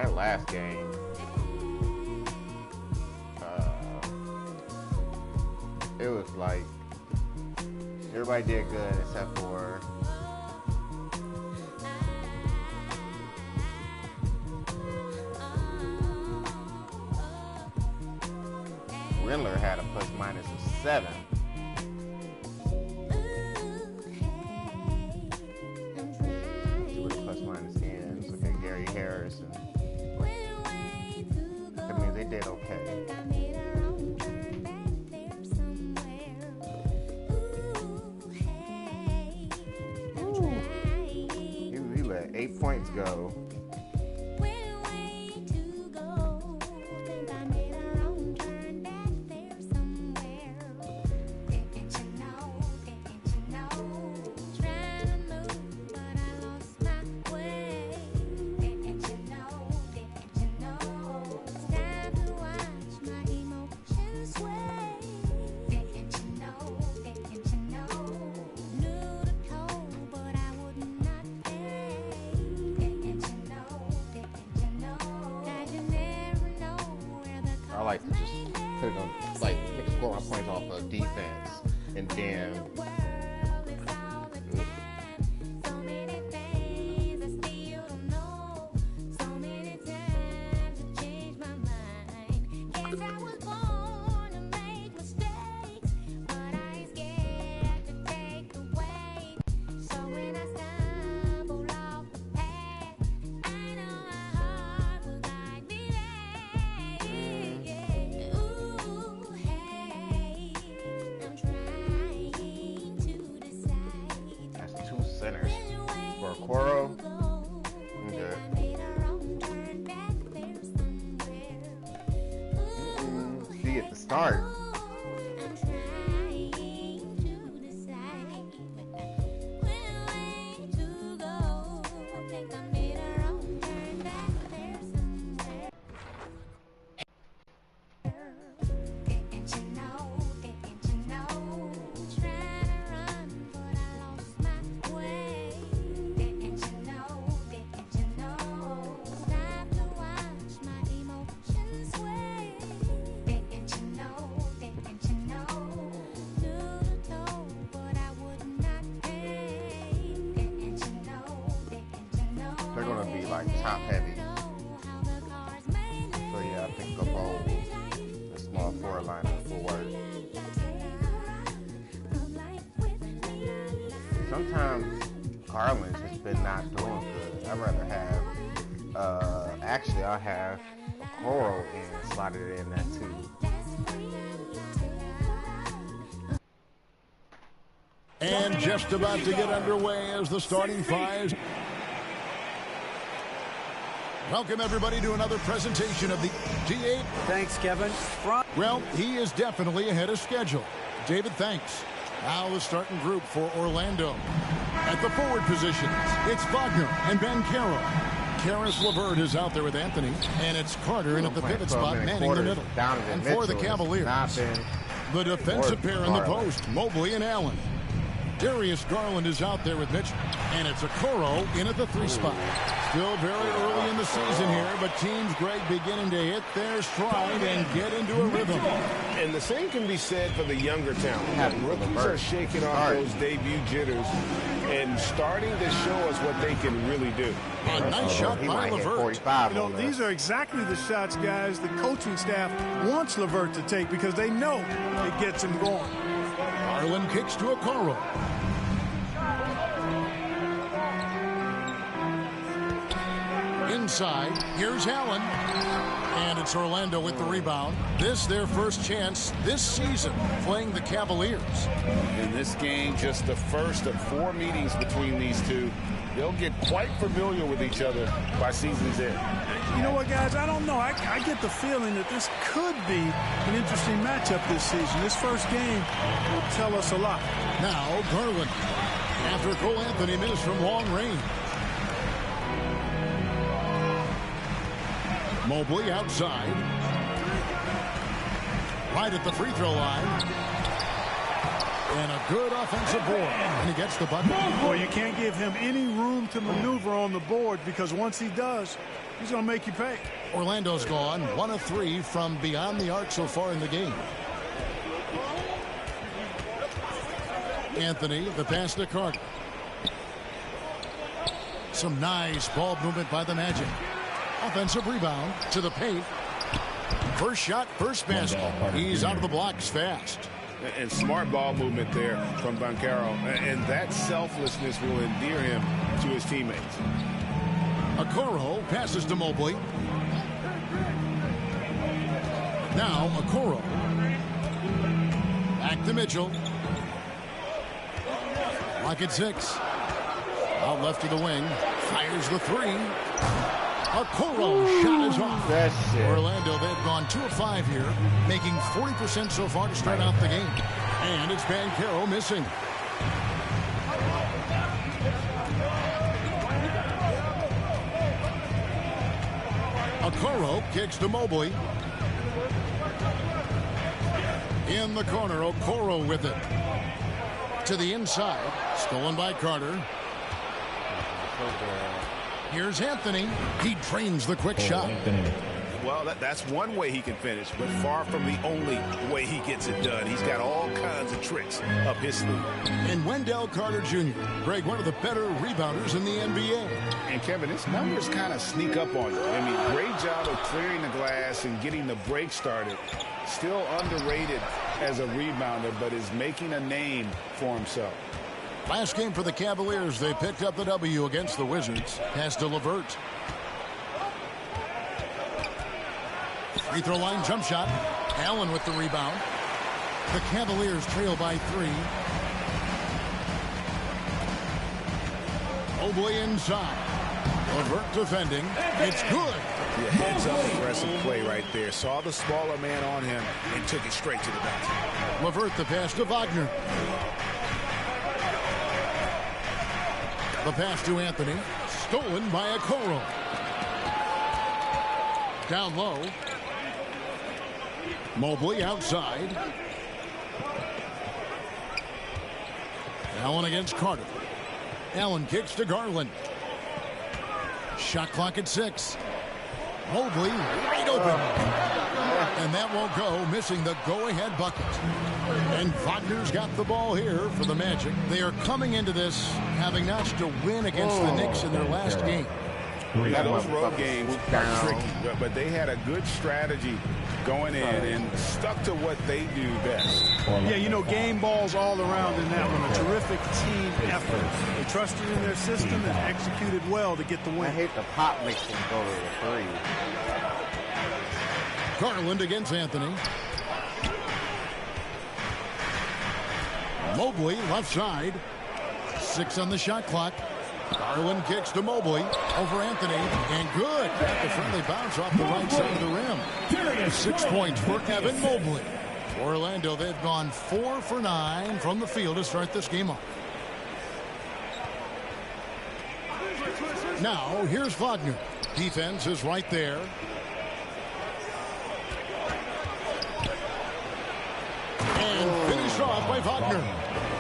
That last game, it was like everybody did good except for Windler had a plus minus of 7. See where the plus minus ends. Look at Gary Harris. That means they did okay. He let 8 points go. I like to just put it on, like, score my points off of defense, and then centers for Okoro. I'm good. See at the start. They're gonna be like top heavy. So yeah, I think the bowl, the small forward lineup will work. Sometimes Garland's just been not doing good. I'd rather have, actually I'll have Okoro and slotted it in that too. And just about to get underway as the starting fives. Welcome, everybody, to another presentation of the G8. Thanks, Kevin. Well, he is definitely ahead of schedule. David, thanks. Now the starting group for Orlando. At the forward positions, it's Wagner and Ben Carroll. Karis LeVert is out there with Anthony, and it's Carter in at the pivot spot, manning the middle. And for the Cavaliers, the defensive pair in the post, Mobley and Allen. Darius Garland is out there with Mitchell, and it's Okoro in at the 3 spot. Still very early in the season here, but teams, Greg, beginning to hit their stride and get into a rhythm. And the same can be said for the younger talent. Rookies are shaking off those debut jitters and starting to show us what they can really do. A nice shot by LeVert. You know, these are exactly the shots, guys, the coaching staff wants LeVert to take because they know it gets him going. Garland kicks to Okoro. Inside, here's Allen. And it's Orlando with the rebound. This their first chance this season playing the Cavaliers. In this game, just the first of 4 meetings between these two. They'll get quite familiar with each other by season's end. You know what, guys? I don't know. I get the feeling that this could be an interesting matchup this season. This first game will tell us a lot. Now, Garland. After Cole Anthony missed from long range. Mobley outside. Right at the free throw line. And a good offensiof board. And he gets the bucket. Well, you can't give him any room to maneuver on the board because once he does, he's going to make you pay. Orlando's gone 1 of 3 from beyond the arc so far in the game. Anthony, the pass to Carter. Some nice ball movement by the Magic. Offensive rebound to the paint. First shot, first basket. He's out of the blocks fast. And smart ball movement there from Banchero. And that selflessness will endear him to his teammates. Okoro passes to Mobley. Now Okoro. Back to Mitchell. Lock at 6. Out left to the wing. Fires the 3. Okoro shot is off. That's it. Orlando, they've gone 2 of 5 here, making 40% so far to start out the game. And it's Banchero missing. Okoro kicks to Mobley. In the corner, Okoro with it. To the inside. Stolen by Carter. Here's Anthony. He drains the quick shot. Well, that's one way he can finish, but far from the only way he gets it done. He's got all kinds of tricks up his sleeve. And Wendell Carter Jr., Greg, one of the better rebounders in the NBA. And Kevin, his numbers kind of sneak up on you. I mean, great job of clearing the glass and getting the break started. Still underrated as a rebounder, but is making a name for himself. Last game for the Cavaliers, they picked up the W against the Wizards. Pass to LeVert. Free throw line jump shot. Allen with the rebound. The Cavaliers trail by 3. Mobley inside. LeVert defending. It's good. Yeah, heads-up aggressive play right there. Saw the smaller man on him and took it straight to the basket. LeVert the pass to Wagner. The pass to Anthony. Stolen by Okoro. Down low. Mobley outside. Allen against Carter. Allen kicks to Garland. Shot clock at 6. Mobley wide open. And that won't go, missing the go-ahead bucket. And Wagner's got the ball here for the Magic. They are coming into this having notched a win against the Knicks in their last game. Yeah, those road games are tricky, but they had a good strategy going in and stuck to what they do best. Yeah, you know, game balls all around in that one. A terrific team effort. They trusted in their system and executed well to get the win. I hate the pop mixing go to the 3. Garland against Anthony. Mobley left side. 6 on the shot clock. Garland kicks to Mobley over Anthony, and good. Got the friendly bounce off the right side of the rim. 6 points for Evan Mobley. Orlando, they've gone 4 for 9 from the field to start this game off. Now, here's Wagner. Defense is right there. And finished off by Wagner.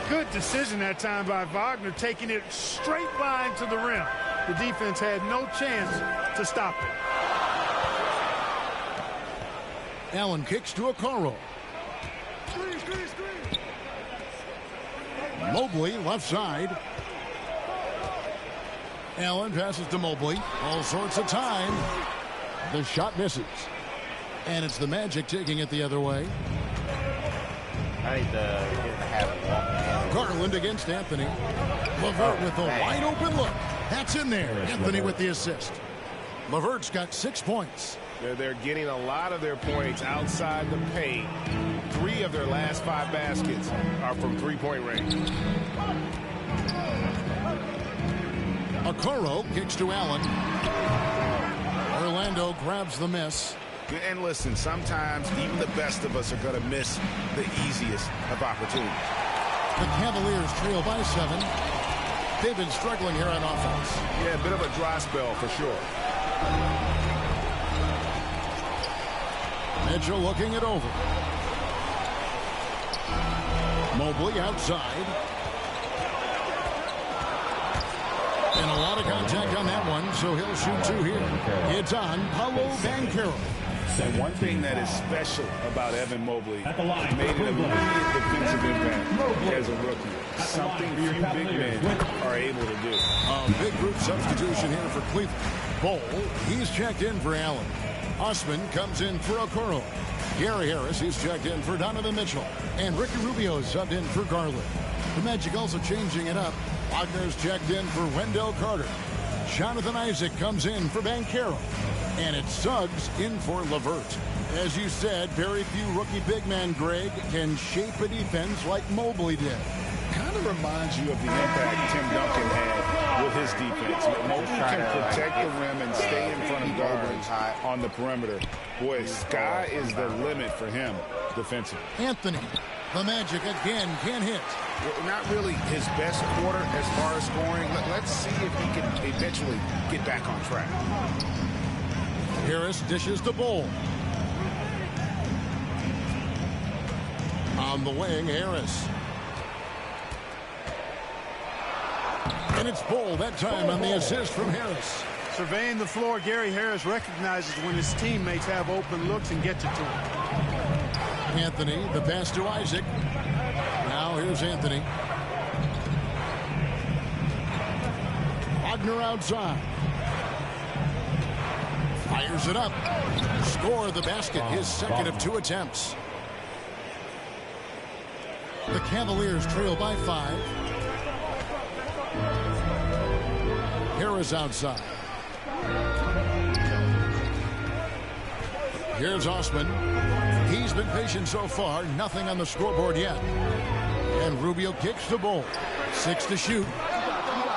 Good decision that time by Wagner, taking it straight line to the rim. The defense had no chance to stop it. Allen kicks to Okoro. Mobley left side. Allen passes to Mobley. All sorts of time. The shot misses. And it's the Magic taking it the other way. I need to have it walking. Garland against Anthony. LeVert with a wide open look. That's in there. Anthony with the assist. LeVert's got 6 points. They're getting a lot of their points outside the paint. 3 of their last 5 baskets are from three-point range. Okoro kicks to Allen. Orlando grabs the miss. And listen, sometimes even the best of us are going to miss the easiest of opportunities. The Cavaliers trail by 7. They've been struggling here on offense. Yeah, a bit of a dry spell for sure. Mitchell looking it over. Mobley outside. And a lot of contact on that one, so he'll shoot two here. It's on Paolo Banchero. And one thing that is special about Evan Mobley made an immediate defensive impact as a rookie. Something few big men are able to do. A big group substitution here for Cleveland. Bol, he's checked in for Allen. Osman comes in for Okoro. Gary Harris, he's checked in for Donovan Mitchell. And Ricky Rubio subbed in for Garland. The Magic also changing it up. Wagner's checked in for Wendell Carter. Jonathan Isaac comes in for Banchero. And it's Suggs in for LeVert. As you said, very few rookie big men, Greg, can shape a defense like Mobley did. Kind of reminds you of the impact Tim Duncan had with his defense. Mobley can protect the rim and stay in front of guards on the perimeter. Boy, sky is the limit for him defensively. Anthony, the Magic again can hit. Well, not really his best quarter as far as scoring. Let's see if he can eventually get back on track. Harris dishes the Bol. On the wing, Harris. And it's Bol that time on the assist from Harris. Surveying the floor, Gary Harris recognizes when his teammates have open looks and gets it to him. Anthony, the pass to Isaac. Now here's Anthony. Wagner outside. Fires it up. Score the basket, his second of 2 attempts. The Cavaliers trail by 5. Harris outside. Here's Osman. He's been patient so far. Nothing on the scoreboard yet. And Rubio kicks the Bol. 6 to shoot.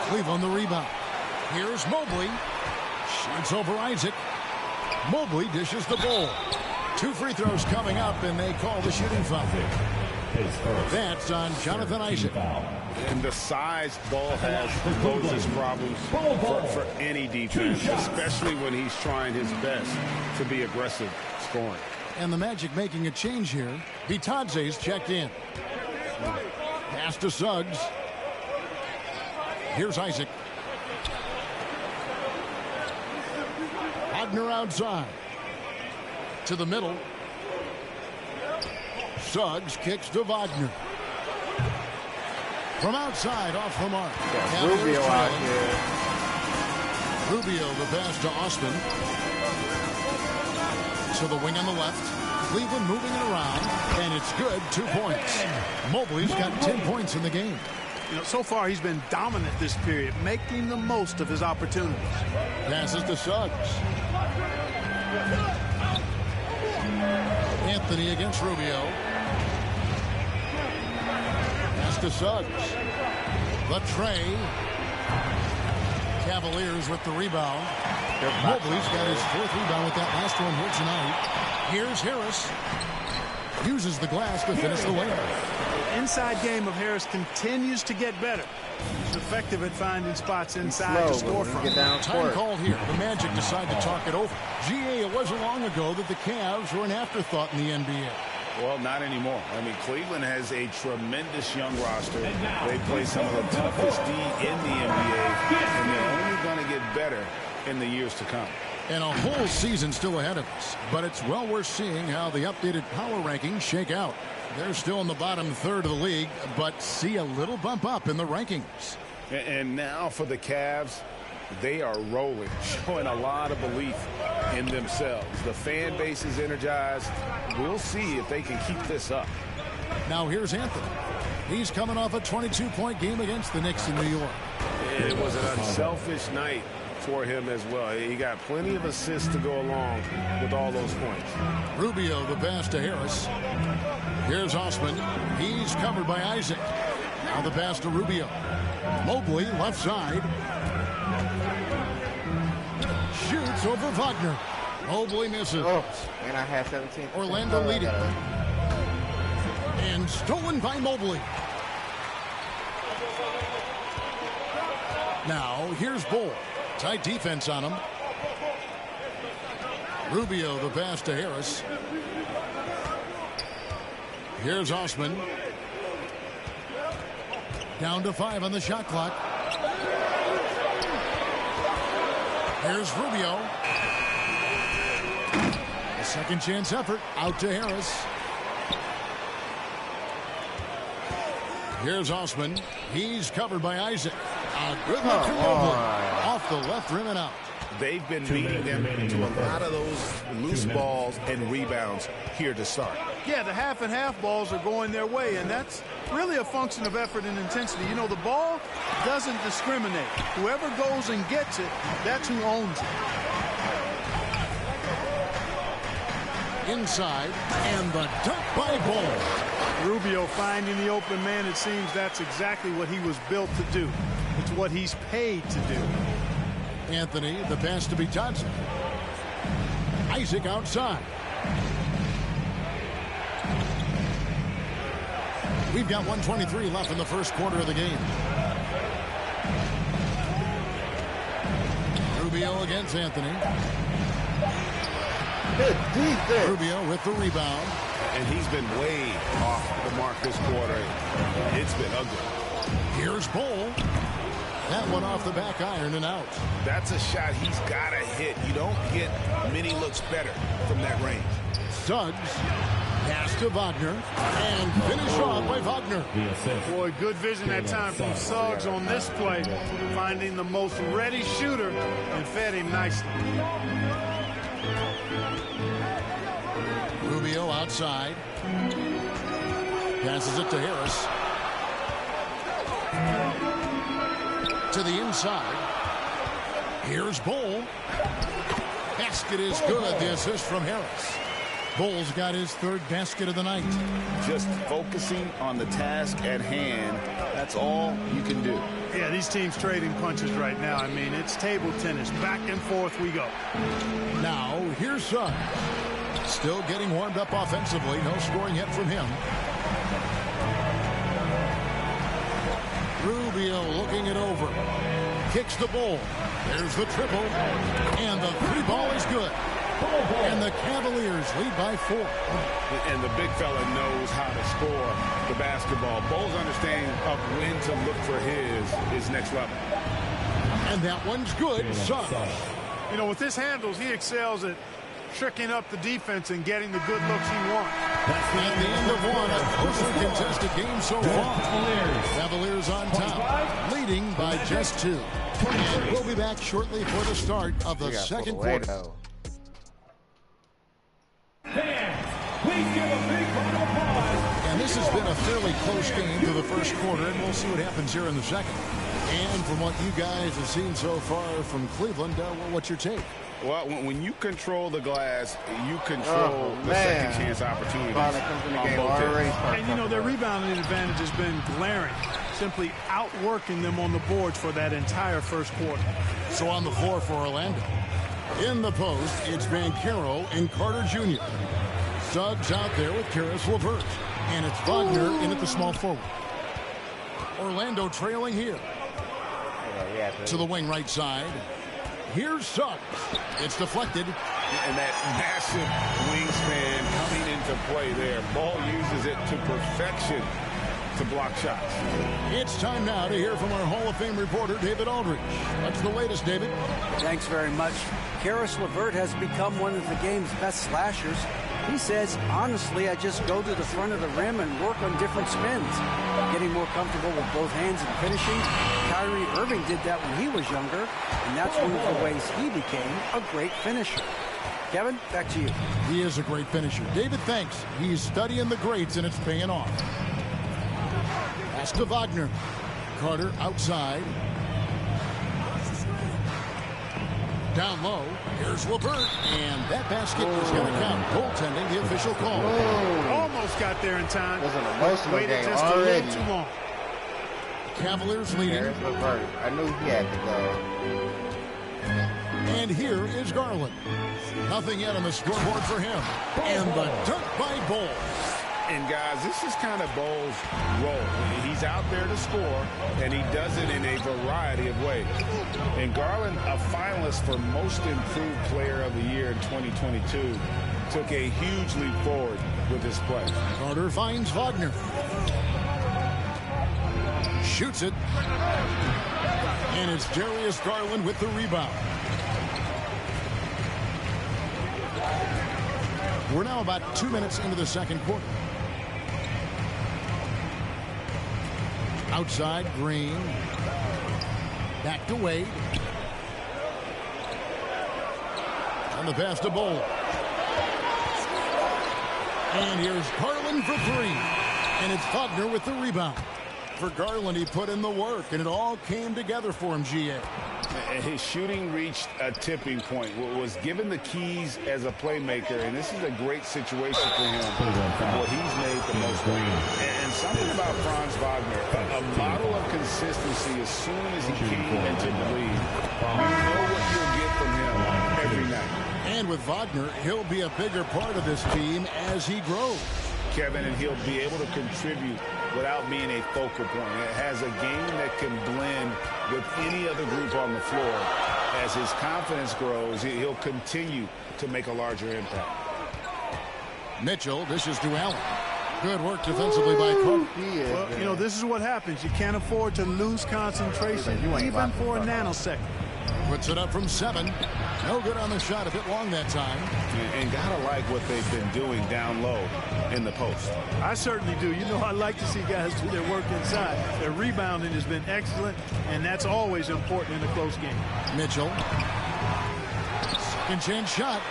Cleveland the rebound. Here's Mobley. Shoots over Isaac. Mobley dishes the Bol. 2 free throws coming up, and they call the shooting foul. That's on Jonathan Isaac. And the size Bol has poses problems for any defense, especially when he's trying his best to be aggressive scoring. And the Magic making a change here. Bitadze's checked in. Pass to Suggs. Here's Isaac. Wagner outside. To the middle. Suggs kicks to Wagner. From outside, off the mark. Rubio out here. Rubio, the pass to Austin. To the wing on the left. Cleveland moving it around, and it's good. 2 points. Mobley's got 10 points in the game. You know, so far he's been dominant this period, making the most of his opportunities. Passes to Suggs. Anthony against Rubio. Pass to Suggs. The tray. Cavaliers with the rebound. Mobley's got his 4th rebound with that last one here tonight. Here's Harris. Uses the glass to finish the layup. The inside game of Harris continues to get better. He's effective at finding spots inside to score from. Time called here. The Magic decide to talk it over. GA, it wasn't long ago that the Cavs were an afterthought in the NBA. Well, not anymore. I mean, Cleveland has a tremendous young roster. They play some of the toughest D in the NBA, and they're only going to get better in the years to come. And a whole season still ahead of us, but it's well worth seeing how the updated power rankings shake out. They're still in the bottom third of the league, but see a little bump up in the rankings. And now for the Cavs, they are rolling, showing a lot of belief in themselves. The fan base is energized. We'll see if they can keep this up. Now here's Anthony. He's coming off a 22-point game against the Knicks in New York. And it was an unselfish night for him as well. He got plenty of assists to go along with all those points. Rubio, the pass to Harris. Here's Osman. He's covered by Isaac. Now the pass to Rubio. Mobley, left side. Shoots over Wagner. Mobley misses. Oh, and I had 17. Orlando leading. And stolen by Mobley. Now, here's Bol. Tight defense on him. Rubio, the pass to Harris. Here's Osman. Down to 5 on the shot clock. Here's Rubio. A second chance effort out to Harris. Here's Osman. He's covered by Isaac. A good look from Mobley. Off the left rim and out. They've been beating them to a lot of those loose balls and rebounds here to start. Yeah, the half and half balls are going their way, and that's really a function of effort and intensity. You know, the ball doesn't discriminate. Whoever goes and gets it, that's who owns it. Inside, and the dunk by Ball. Rubio finding the open man. It seems that's exactly what he was built to do. It's what he's paid to do. Anthony, the pass to Johnson. Isaac outside. We've got 1:23 left in the first quarter of the game. Rubio against Anthony. Good defense. Rubio with the rebound. And he's been way off the mark this quarter. It's been ugly. Here's Bol. That one off the back iron and out. That's a shot he's got to hit. You don't get many looks better from that range. Suggs. Pass to Wagner. And finish off by Wagner. Boy, good vision that time from Suggs on this play. Finding the most ready shooter and fed him nicely. Rubio outside. Passes it to Harris. To the inside. Here's Bol. Basket is good. The assist from Harris. Bol's got his third basket of the night. Just focusing on the task at hand. That's all you can do. Yeah, these teams trading punches right now. I mean, it's table tennis. Back and forth we go. Now, here's Suggs. Still getting warmed up offensively. No scoring yet from him. Rubio looking it over. Kicks the ball. There's the triple. And the three ball is good. And the Cavaliers lead by 4. And the big fella knows how to score the basketball. Bol's understanding of when to look for his next level. And that one's good. Suggs. You know, with his handles, he excels at tricking up the defense and getting the good looks he wants. At the end of one, a closely contested game so far. Cavaliers on top, leading by just 2. And we'll be back shortly for the start of the second quarter. And this has been a fairly close game to the first quarter, and we'll see what happens here in the second. And from what you guys have seen so far from Cleveland, what's your take? Well, when you control the glass, you control the second chance opportunities on both ends. And, you know, their rebounding advantage has been glaring, simply outworking them on the boards for that entire first quarter. So on the floor for Orlando. In the post, it's Banchero and Carter Jr. Suggs out there with Caris LeVert. And it's Wagner in at the small forward. Orlando trailing here. To the wing right side. Here's Suggs. It's deflected. And that massive wingspan coming into play there. Ball uses it to perfection to block shots. It's time now to hear from our Hall of Fame reporter, David Aldridge. What's the latest, David? Thanks very much. Caris LeVert has become one of the game's best slashers. He says, honestly, I just go to the front of the rim and work on different spins. Getting more comfortable with both hands and finishing. Kyrie Irving did that when he was younger, and that's one of the ways he became a great finisher. Kevin, back to you. He is a great finisher. David, thanks. He's studying the greats, and it's paying off. Pass to Wagner. Carter outside. Down low. Here's LeVert. And that basket is going to count. Goaltending, the official call. Almost got there in time. It was an emotional Waited game just already. a little too long. Cavaliers leading. There's LeVert. I knew he had to go. And here is Garland. Nothing yet on the scoreboard for him. And the dunk by Bol. And, guys, this is kind of Bol's role. He's out there to score, and he does it in a variety of ways. And Garland, a finalist for Most Improved Player of the Year in 2022, took a huge leap forward with this play. Carter finds Wagner. Shoots it. And it's Darius Garland with the rebound. We're now about 2 minutes into the second quarter. Outside, Green. Back to Wade. On the pass to Bowl. And here's Garland for three. And it's Wagner with the rebound. For Garland, he put in the work, and it all came together for him, GA. His shooting reached a tipping point, was given the keys as a playmaker, and this is a great situation for him, for what he's made the most of. And something about Franz Wagner, a model of consistency as soon as he came into the league. You know what you'll get from him every night. And with Wagner, he'll be a bigger part of this team as he grows. Kevin, and he'll be able to contribute without being a focal point. It has a game that can blend with any other group on the floor. As his confidence grows, he'll continue to make a larger impact. Mitchell dishes to Allen. Good work defensively by Carter. Well, you know, this is what happens. You can't afford to lose concentration even for a nanosecond. Puts it up from 7. No good on the shot, a bit long that time. And gotta like what they've been doing down low in the post. I certainly do. You know, I like to see guys do their work inside. Their rebounding has been excellent, and that's always important in a close game. Mitchell. Second chance shot.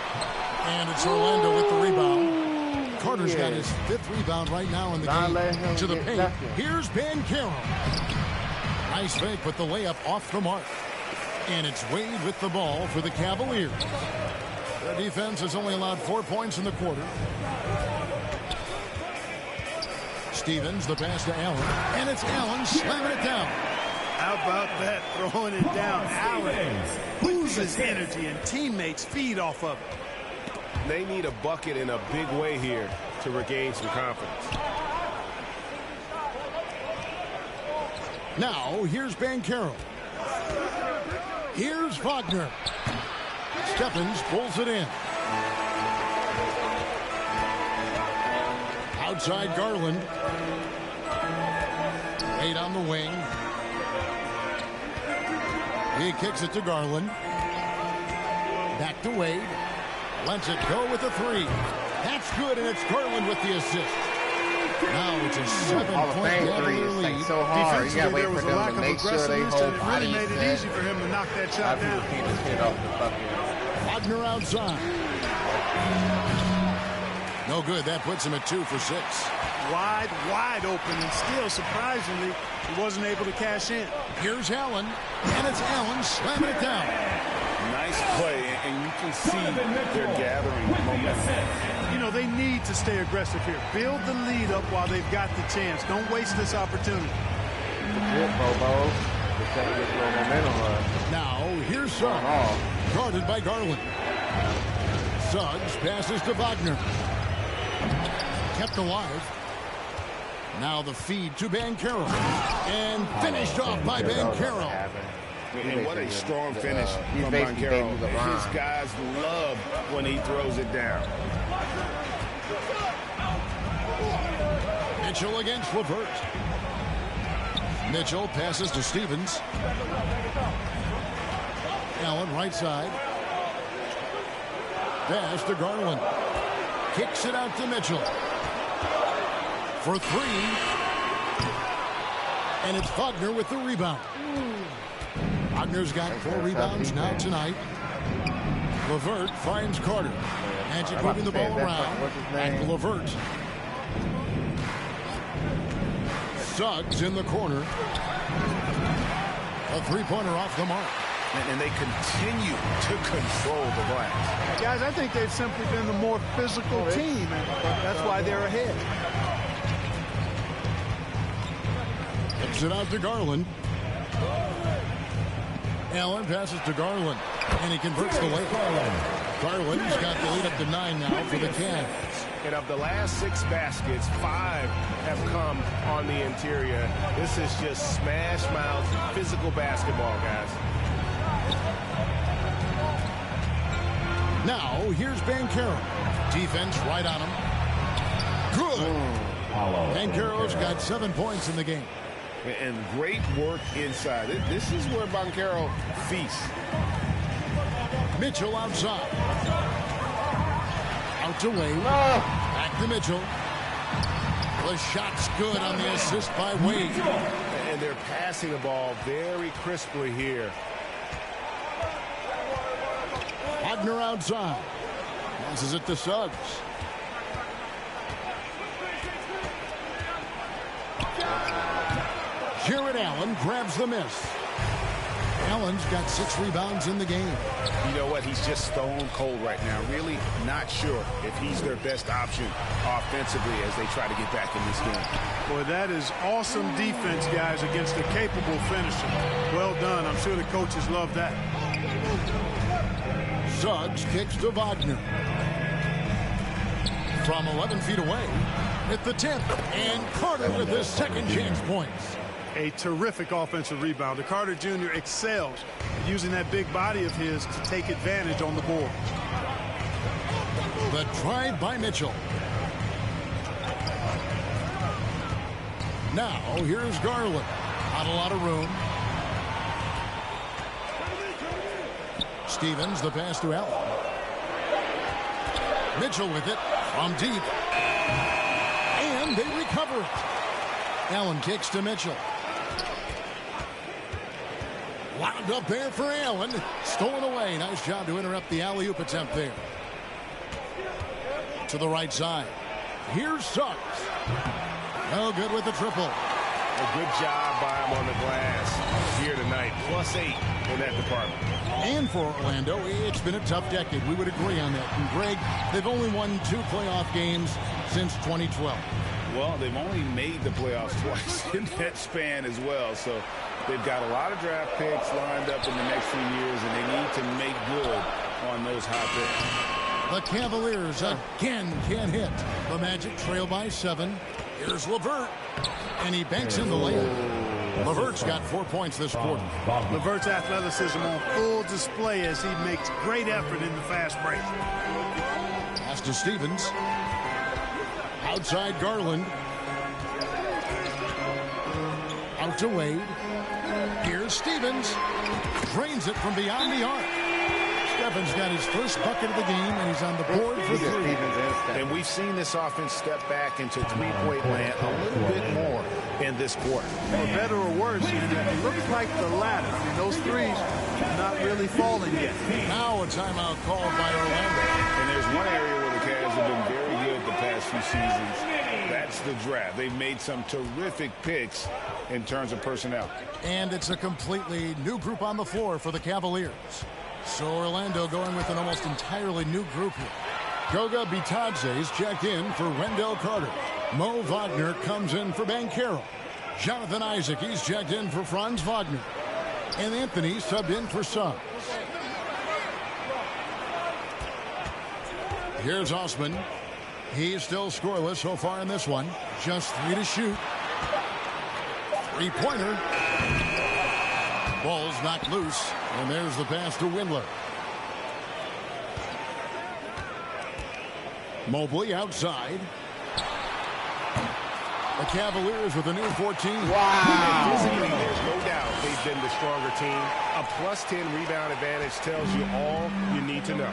And it's Orlando with the rebound. Carter's got his 5th rebound right now in the game. To the paint. Here's Banchero. Nice fake, but the layup off the mark. And it's Wade with the ball for the Cavaliers. Their defense has only allowed 4 points in the quarter. Stevens, the pass to Allen. And it's Allen slamming it down. How about that, throwing it down? Allen loses energy, and teammates feed off of it. They need a bucket in a big way here to regain some confidence. Now, here's Banchero. Here's Wagner. Stephens pulls it in. Outside Garland. Wade on the wing. He kicks it to Garland. Back to Wade. Lets it go with the 3. That's good, and it's Garland with the assist. Now it's a 7-point Cavalier lead. So hard. You gotta wait There was for a them lack to of make sure they aggressiveness, hold and it really made it bodies easy for him to knock that shot down. Can't just hit off the fucking. Wagner outside. No good. That puts him at 2 for 6. Wide open, and still, surprisingly, he wasn't able to cash in. Here's Allen, and it's Allen slamming it down. Nice play, and you can see they're gathering momentum. You know, they need to stay aggressive here. Build the lead up while they've got the chance. Don't waste this opportunity. Good, Bobo. Just trying to get a little momentum run. Now, here's Suggs. Guarded by Garland. Suggs passes to Wagner. Kept alive. Now the feed to Banchero. And finished off by Banchero. And what a strong finish from Banchero. His guys love when he throws it down. Mitchell against LeVert. Mitchell passes to Stevens. Allen right side. Pass to Garland. Kicks it out to Mitchell. For 3. And it's Wagner with the rebound. Wagner's got 4 rebounds now tonight. LeVert finds Carter. Magic moving the ball around. And LeVert. Suggs in the corner. A 3-pointer off the mark. And they continue to control the glass. Guys, I think they've simply been the more physical team, and that's why they're ahead. Kicks it out to Garland. Allen passes to Garland, and he converts the layup. Garland's got the lead up to 9 now for the Cavs. And of the last 6 baskets, 5 have come on the interior. This is just smash mouth physical basketball, guys. Now, here's Banchero. Defense right on him. Good. Banchero's got 7 points in the game. And great work inside. This is where Banchero feasts. Mitchell outside. Out to Wade. Back to Mitchell. The shot's good on the assist by Wade. And they're passing the ball very crisply here. Wagner outside. Passes it to Suggs. Jared Allen grabs the miss. Allen's got 6 rebounds in the game. You know what? He's just stone cold right now. Really not sure if he's their best option offensively as they try to get back in this game. Boy, that is awesome defense, guys, against a capable finisher. Well done. I'm sure the coaches love that. Suggs kicks to Wagner. From 11 feet away at the 10th. And Carter with his second chance points. A terrific offensive rebounder. Carter Jr. excels using that big body of his to take advantage on the board. The drive by Mitchell. Now here's Garland. Not a lot of room. Stevens, the pass to Allen. Mitchell with it from deep. And they recover it. Allen kicks to Mitchell. Wound up there for Allen. Stolen away. Nice job to interrupt the alley-oop attempt there. To the right side. Here's Suggs. No good with the triple. A good job by him on the glass here tonight. +8 in that department. And for Orlando, it's been a tough decade. We would agree on that. And Greg, they've only won 2 playoff games since 2012. Well, they've only made the playoffs twice in that span as well. So they've got a lot of draft picks lined up in the next few years, and they need to make good on those high picks. The Cavaliers again can't hit. The Magic trail by 7. Here's LeVert. And he banks in the layup. LeVert's got 4 points this quarter. LeVert's athleticism on full display as he makes great effort in the fast break. Pass to Stevens. Outside Garland. Out to Wade. Here's Stevens. Drains it from beyond the arc. Stevens got his first bucket of the game, and he's on the board for 3. And we've seen this offense step back into three-point land a little bit more in this quarter. For better or worse, it looks like the latter. I mean, those threes are not really falling yet. Now a timeout called by Orlando. And there's one area where the Cavs have been very good the past few seasons. That's the draft. They've made some terrific picks in terms of personnel. And it's a completely new group on the floor for the Cavaliers. So Orlando going with an almost entirely new group here. Goga Bitadze's checked in for Wendell Carter. Mo Wagner comes in for Banchero. Jonathan Isaac, he's checked in for Franz Wagner. And Anthony subbed in for Suggs. Here's Osman. He's still scoreless so far in this one. Just 3 to shoot. 3-pointer. Ball's knocked loose. And there's the pass to Windler. Mobley outside. The Cavaliers with a new 14. Wow. Physically, there's no doubt they've been the stronger team. A +10 rebound advantage tells you all you need to know.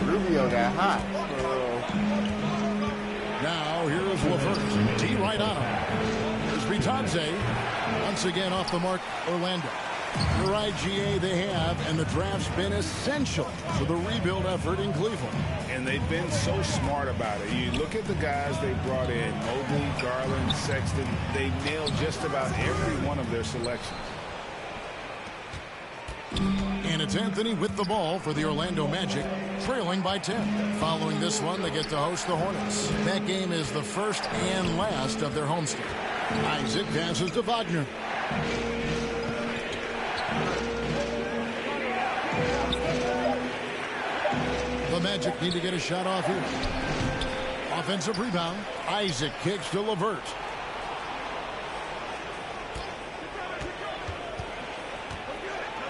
Rubio got hot. Now here's LeVert. D right on him. Here's Bitadze. Once again off the mark, Orlando. The IGA they have, and the draft's been essential for the rebuild effort in Cleveland. And they've been so smart about it. You look at the guys they brought in, Mobley, Garland, Sexton. They nailed just about every one of their selections. And it's Anthony with the ball for the Orlando Magic, trailing by 10. Following this one, they get to host the Hornets. That game is the first and last of their homestand. Isaac passes to Wagner. The Magic need to get a shot off here. Offensive rebound. Isaac kicks to LeVert.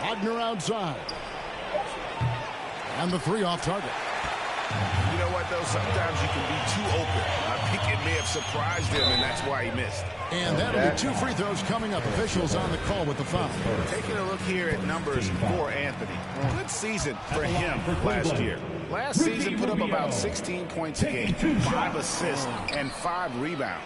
Wagner outside. And the 3 off target. You know what, though? Sometimes you can be too open. I think it may have have surprised him, and that's why he missed. And that'll be 2 free throws coming up. Officials on the call with the foul. Taking a look here at numbers for Anthony. Good season for him last year. Last season put up about 16 points a game, 5 assists, and 5 rebounds.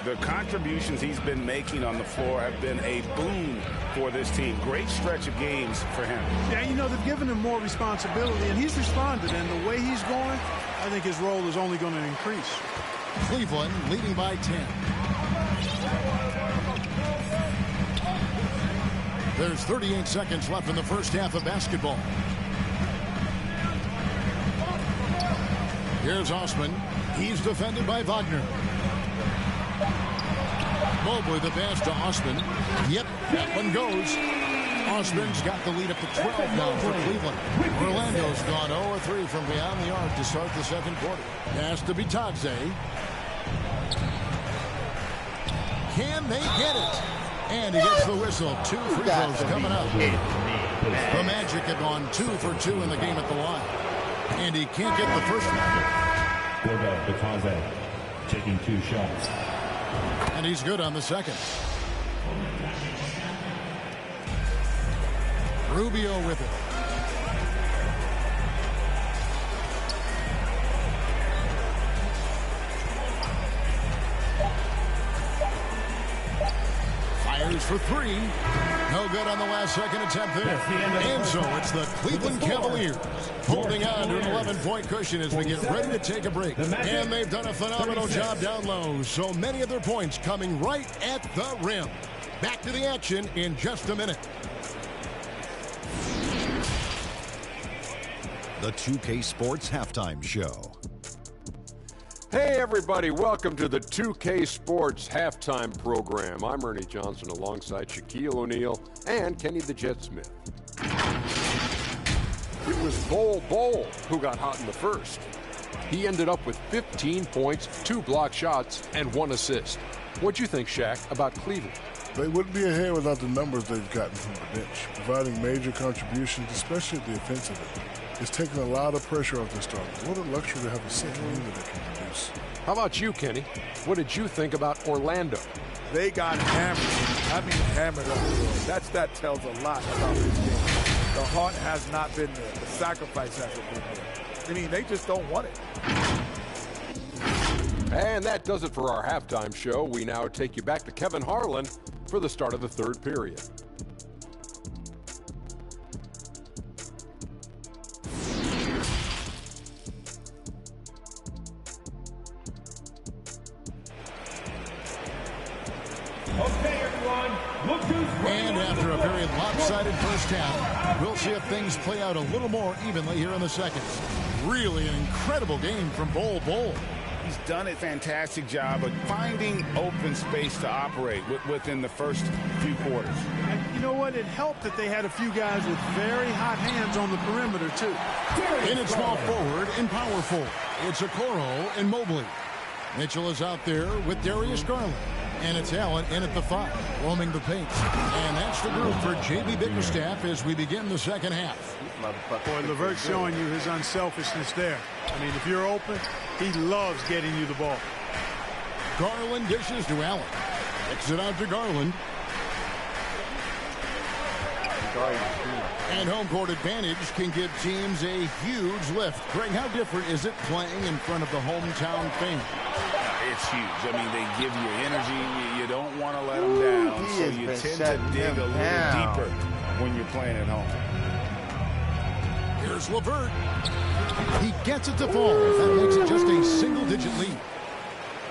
The contributions he's been making on the floor have been a boon for this team. Great stretch of games for him. Yeah, you know, they've given him more responsibility, and he's responded. And the way he's going, I think his role is only going to increase. Cleveland leading by 10. There's 38 seconds left in the first half of basketball. Here's Osman. He's defended by Wagner. Mobley the pass to Osman. Yep, that one goes. Osman's got the lead up to 12 now for Cleveland. Orlando's gone 0-3 from beyond the arc to start the second quarter. Pass to Bitadze. Can they get it? And he gets the whistle. 2 free throws coming up. The Magic have gone 2 for 2 in the game at the line. And he can't get the first one. Bitadze taking 2 shots. And he's good on the second. Rubio with it. Fires for 3. No good on the last second attempt there. And so it's the Cleveland Cavaliers holding on to an 11-point cushion as we get ready to take a break. And they've done a phenomenal job down low. So many of their points coming right at the rim. Back to the action in just a minute. The 2K Sports Halftime Show. Hey everybody, welcome to the 2K Sports Halftime Program. I'm Ernie Johnson alongside Shaquille O'Neal and Kenny the Jet Smith. It was Bol who got hot in the first. He ended up with 15 points, 2 block shots, and 1 assist. What'd you think, Shaq, about Cleveland? They wouldn't be ahead without the numbers they've gotten from the bench, providing major contributions, especially at the offensive end. It's taken a lot of pressure off their starters. What a luxury to have a second unit that can produce. How about you, Kenny? What did you think about Orlando? They got hammered. I mean, hammered on the road. That tells a lot about this game. The heart has not been there. The sacrifice hasn't been there. I mean, they just don't want it. And that does it for our halftime show. We now take you back to Kevin Harlan for the start of the third period. And after a very lopsided first half, we'll see if things play out a little more evenly here in the second. Really an incredible game from Bol. He's done a fantastic job of finding open space to operate within the first few quarters. And you know what? It helped that they had a few guys with very hot hands on the perimeter, too. In at small forward and power forward, it's Okoro and Mobley. Mitchell is out there with Darius Garland. And it's Allen in at the 5, roaming the paint. And that's the group for J.B. Bickerstaff as we begin the second half. Boy, LeVert's showing you his unselfishness there. I mean, if you're open, he loves getting you the ball. Garland dishes to Allen. Kicks it out to Garland. And home court advantage can give teams a huge lift. Greg, how different is it playing in front of the hometown fame? It's huge. I mean, they give you energy. You don't want to let them down. So you tend to dig a little deeper when you're playing at home. Here's LeVert. He gets it to fall. That makes it just a single-digit lead.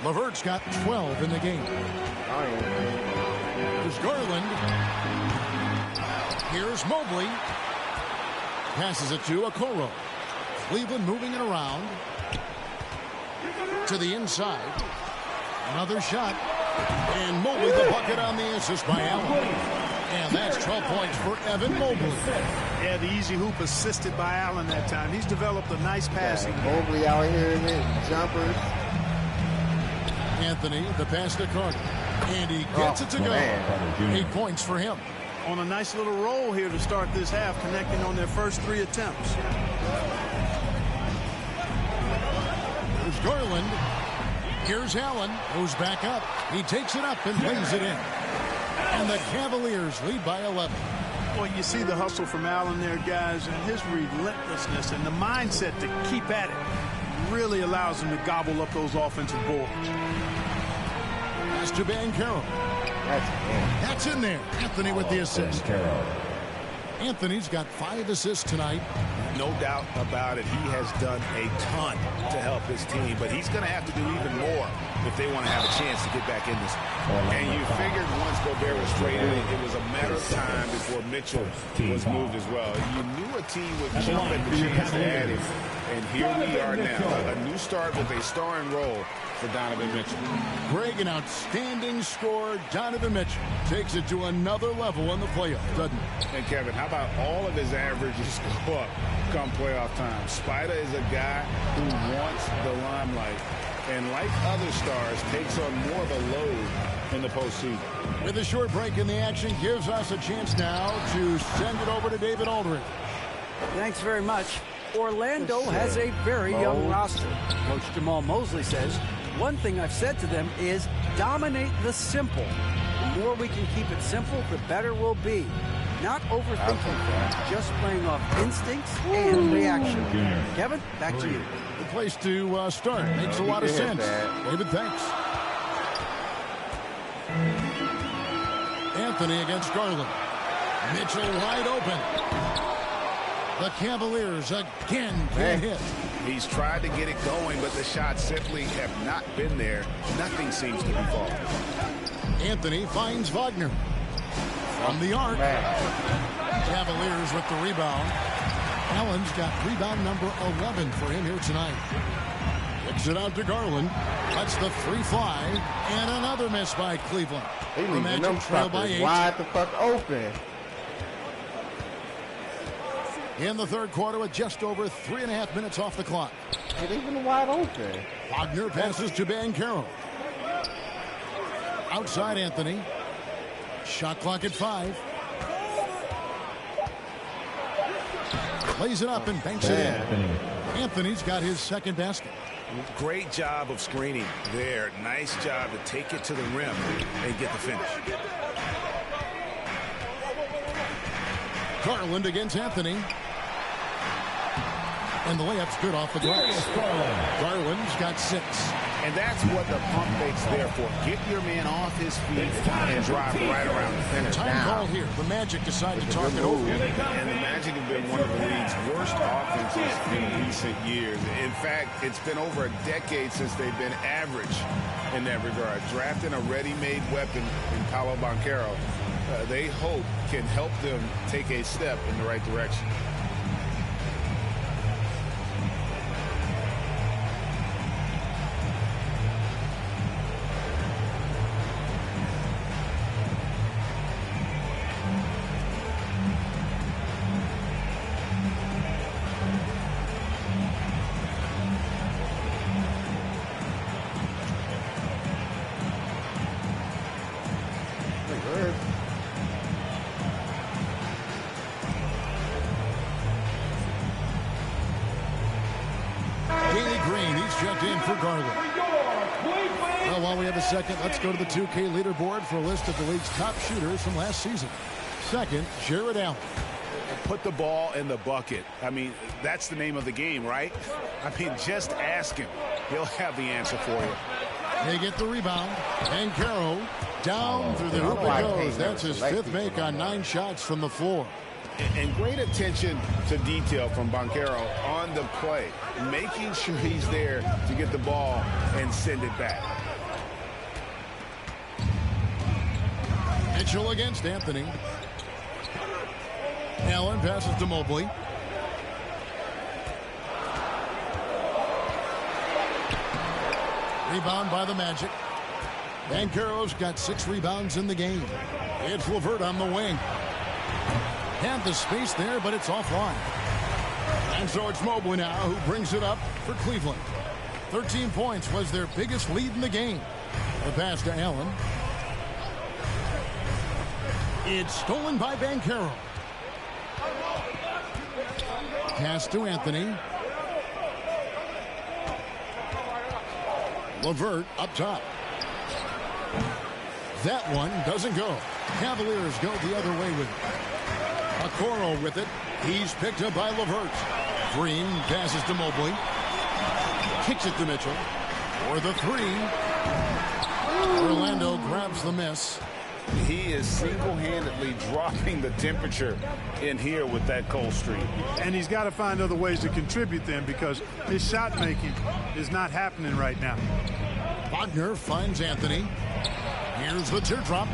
LeVert's got 12 in the game. There's Garland. Here's Mobley. Passes it to Okoro. Cleveland moving it around. To the inside. Another shot. And Mobley the bucket on the assist by Allen. And that's 12 points for Evan Mobley. Yeah, the easy hoop assisted by Allen that time. He's developed a nice passing. Mobley out here hitting jumpers. Anthony, the pass to Carter. And he gets it to go. 8 points for him. On a nice little roll here to start this half, connecting on their first 3 attempts. There's Garland. Here's Allen, goes back up. He takes it up and lays it in. And the Cavaliers lead by 11. Well, you see the hustle from Allen there, guys, and his relentlessness and the mindset to keep at it really allows him to gobble up those offensive boards. That's to Banchero. That's in there. Anthony with the assist. Anthony's got 5 assists tonight. No doubt about it. He has done a ton to help his team, but he's going to have to do even more if they want to have a chance to get back in this. And you figured once Gobert was traded, it was a matter of time before Mitchell was moved as well. You knew a team would jump at the chance to add him, and here we are now. A new start with a starring role for Donovan Mitchell. Greg, an outstanding scorer. Donovan Mitchell takes it to another level in the playoffs, doesn't he? And Kevin, how about all of his averages go up come playoff time? Spider is a guy who wants the limelight, and like other stars, takes on more of a load in the postseason. With a short break in the action, gives us a chance now to send it over to David Aldridge. Thanks very much. Orlando has a very young roster. Coach Jamal Mosley says, one thing I've said to them is dominate the simple. The more we can keep it simple, the better we'll be. Not overthinking things, just playing off instincts and reaction. Kevin, back to you. The place to start. Makes a lot of sense. David, thanks. Anthony against Garland. Mitchell wide open. The Cavaliers again can't hit. He's tried to get it going, but the shots simply have not been there. Nothing seems to be falling. Anthony finds Wagner. From the arc. Cavaliers with the rebound. Allen's got rebound number 11 for him here tonight. Kicks it out to Garland. Lets the three fly. And another miss by Cleveland. They leaving them suckers wide the fuck open. In the third quarter with just over 3.5 minutes off the clock. They're leaving wide open. Wagner passes to Banchero. Outside Anthony. Shot clock at 5. Plays it up and banks it in. Anthony's got his second basket. Great job of screening there. Nice job to take it to the rim and get the finish. Garland against Anthony. And the layup's good off the glass. Garland's got 6. And that's what the pump fake's there for. Get your man off his feet and drive right around the finish. Time call here. The Magic decide to talk it over. And the Magic have been one of the league's worst offenses in recent years. In fact, it's been over a decade since they've been average in that regard. Drafting a ready-made weapon in Paolo Banchero, they hope can help them take a step in the right direction. Well, while we have a second, let's go to the 2K leaderboard for a list of the league's top shooters from last season. Second, Jared Allen. Put the ball in the bucket. I mean, that's the name of the game, right? I mean, just ask him. He'll have the answer for you. They get the rebound. And Banchero down through the hoop it goes. That's his 5th make on 9 shots from the floor. And great attention to detail from Banchero on the play, making sure he's there to get the ball and send it back. Mitchell against Anthony. Allen passes to Mobley. Rebound by the Magic. Banchero's got 6 rebounds in the game. It's LeVert on the wing. Had the space there, but it's offline. And so it's Mobley now who brings it up for Cleveland. 13 points was their biggest lead in the game. The pass to Allen. It's stolen by Banchero. Pass to Anthony. LeVert up top. That one doesn't go. Cavaliers go the other way with it. Okoro with it. He's picked up by LeVert. Green passes to Mobley. Kicks it to Mitchell. For the three. Orlando grabs the miss. He is single-handedly dropping the temperature in here with that cold streak. And he's got to find other ways to contribute then, because his shot making is not happening right now. Wagner finds Anthony. Here's the teardrop.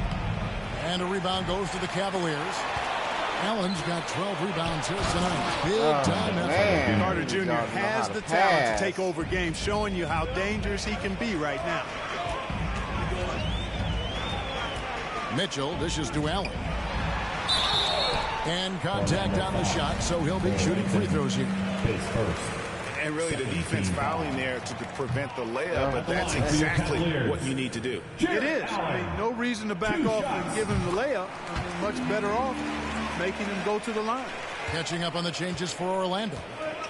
And a rebound goes to the Cavaliers. Allen's got 12 rebounds here tonight. Big time effort. Carter Jr. has the talent to take over games, showing you how dangerous he can be right now. Mitchell dishes to Allen. And contact on the shot, so he'll be shooting free throws here. And really the defense fouling there to prevent the layup, but that's exactly what you need to do. It is. I mean, no reason to back off and give him the layup. I mean, much better off making him go to the line. Catching up on the changes for Orlando.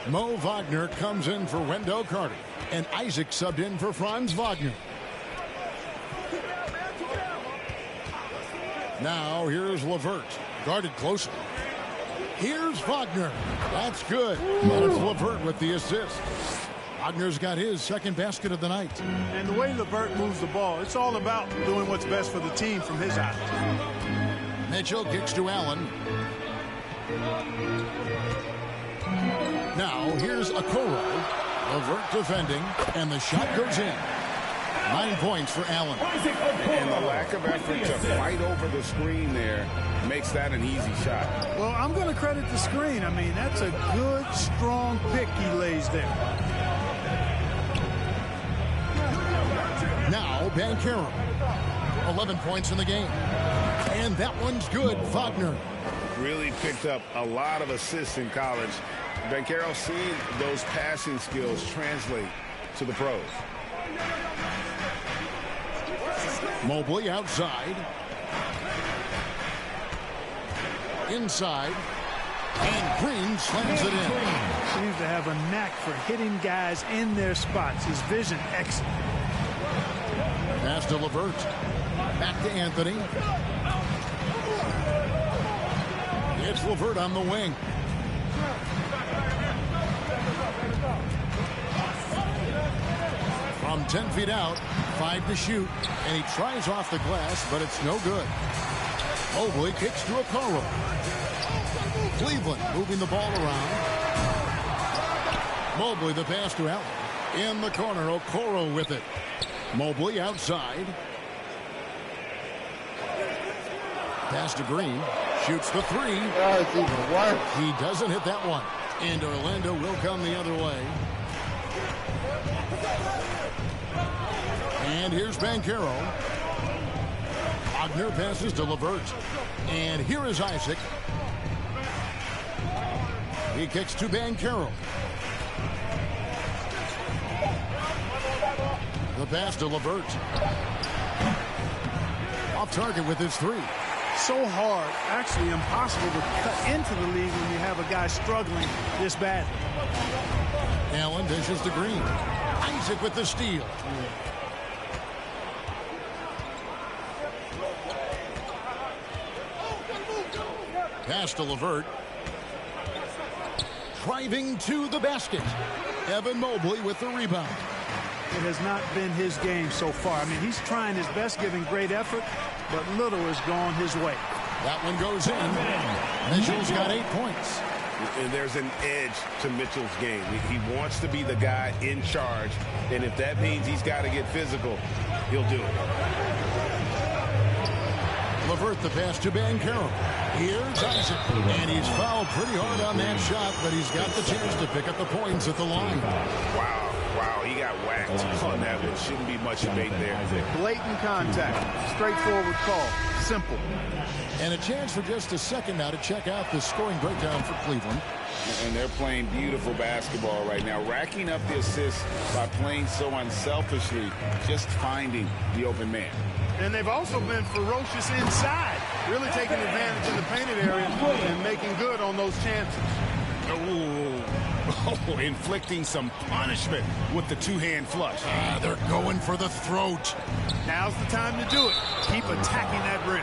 Mo Wagner comes in for Wendell Carter. And Isaac subbed in for Franz Wagner. Now here's LeVert. Guarded closely. Here's Wagner. That's good. And it's LeVert with the assist. Wagner's got his second basket of the night. And the way LeVert moves the ball, it's all about doing what's best for the team from his eyes. Mitchell kicks to Allen. Now here's Okoro. LeVert defending, and the shot goes in. 9 points for Allen. And the lack of effort to fight over the screen there makes that an easy shot. Well, I'm going to credit the screen. I mean, that's a good, strong pick he lays there. Now, Banchero. 11 points in the game. And that one's good. Wagner. Really picked up a lot of assists in college. Banchero seeing those passing skills translate to the pros. Mobley outside. Inside. And Green slams it in. Seems to have a knack for hitting guys in their spots. His vision excellent. Pass to LeVert. Back to Anthony. It's LeVert on the wing. From 10 feet out, 5 to shoot, and he tries off the glass, but it's no good. Mobley kicks to Okoro. Cleveland moving the ball around. Mobley the pass to Allen. In the corner, Okoro with it. Mobley outside. Pass to Green. Shoots the three. It's even worse. He doesn't hit that one. And Orlando will come the other way. And here's Banchero. Wagner passes to LeVert. And here is Isaac. He kicks to Banchero. The pass to LeVert. Off target with his three. So hard, actually impossible to cut into the league when you have a guy struggling this bad. Allen dishes to Green. Isaac with the steal. Pass to LeVert. Driving to the basket. Evan Mobley with the rebound. It has not been his game so far. I mean, he's trying his best, giving great effort, but little has gone his way. That one goes in. Mitchell's got 8 points. And there's an edge to Mitchell's game. He wants to be the guy in charge, and if that means he's got to get physical, he'll do it. LeVert the pass to Banchero. Here's Isaac. And he's fouled pretty hard on that shot, but he's got the chance to pick up the points at the line. Wow, he got whacked on that one. Shouldn't be much debate there. Blatant contact. Straightforward call. Simple. And a chance for just a second now to check out the scoring breakdown for Cleveland. And they're playing beautiful basketball right now, racking up the assists by playing so unselfishly, just finding the open man. And they've also been ferocious inside, really taking advantage in the painted area and making good on those chances. Ooh. Oh, inflicting some punishment with the two-hand flush. They're going for the throat. Now's the time to do it. Keep attacking that rim.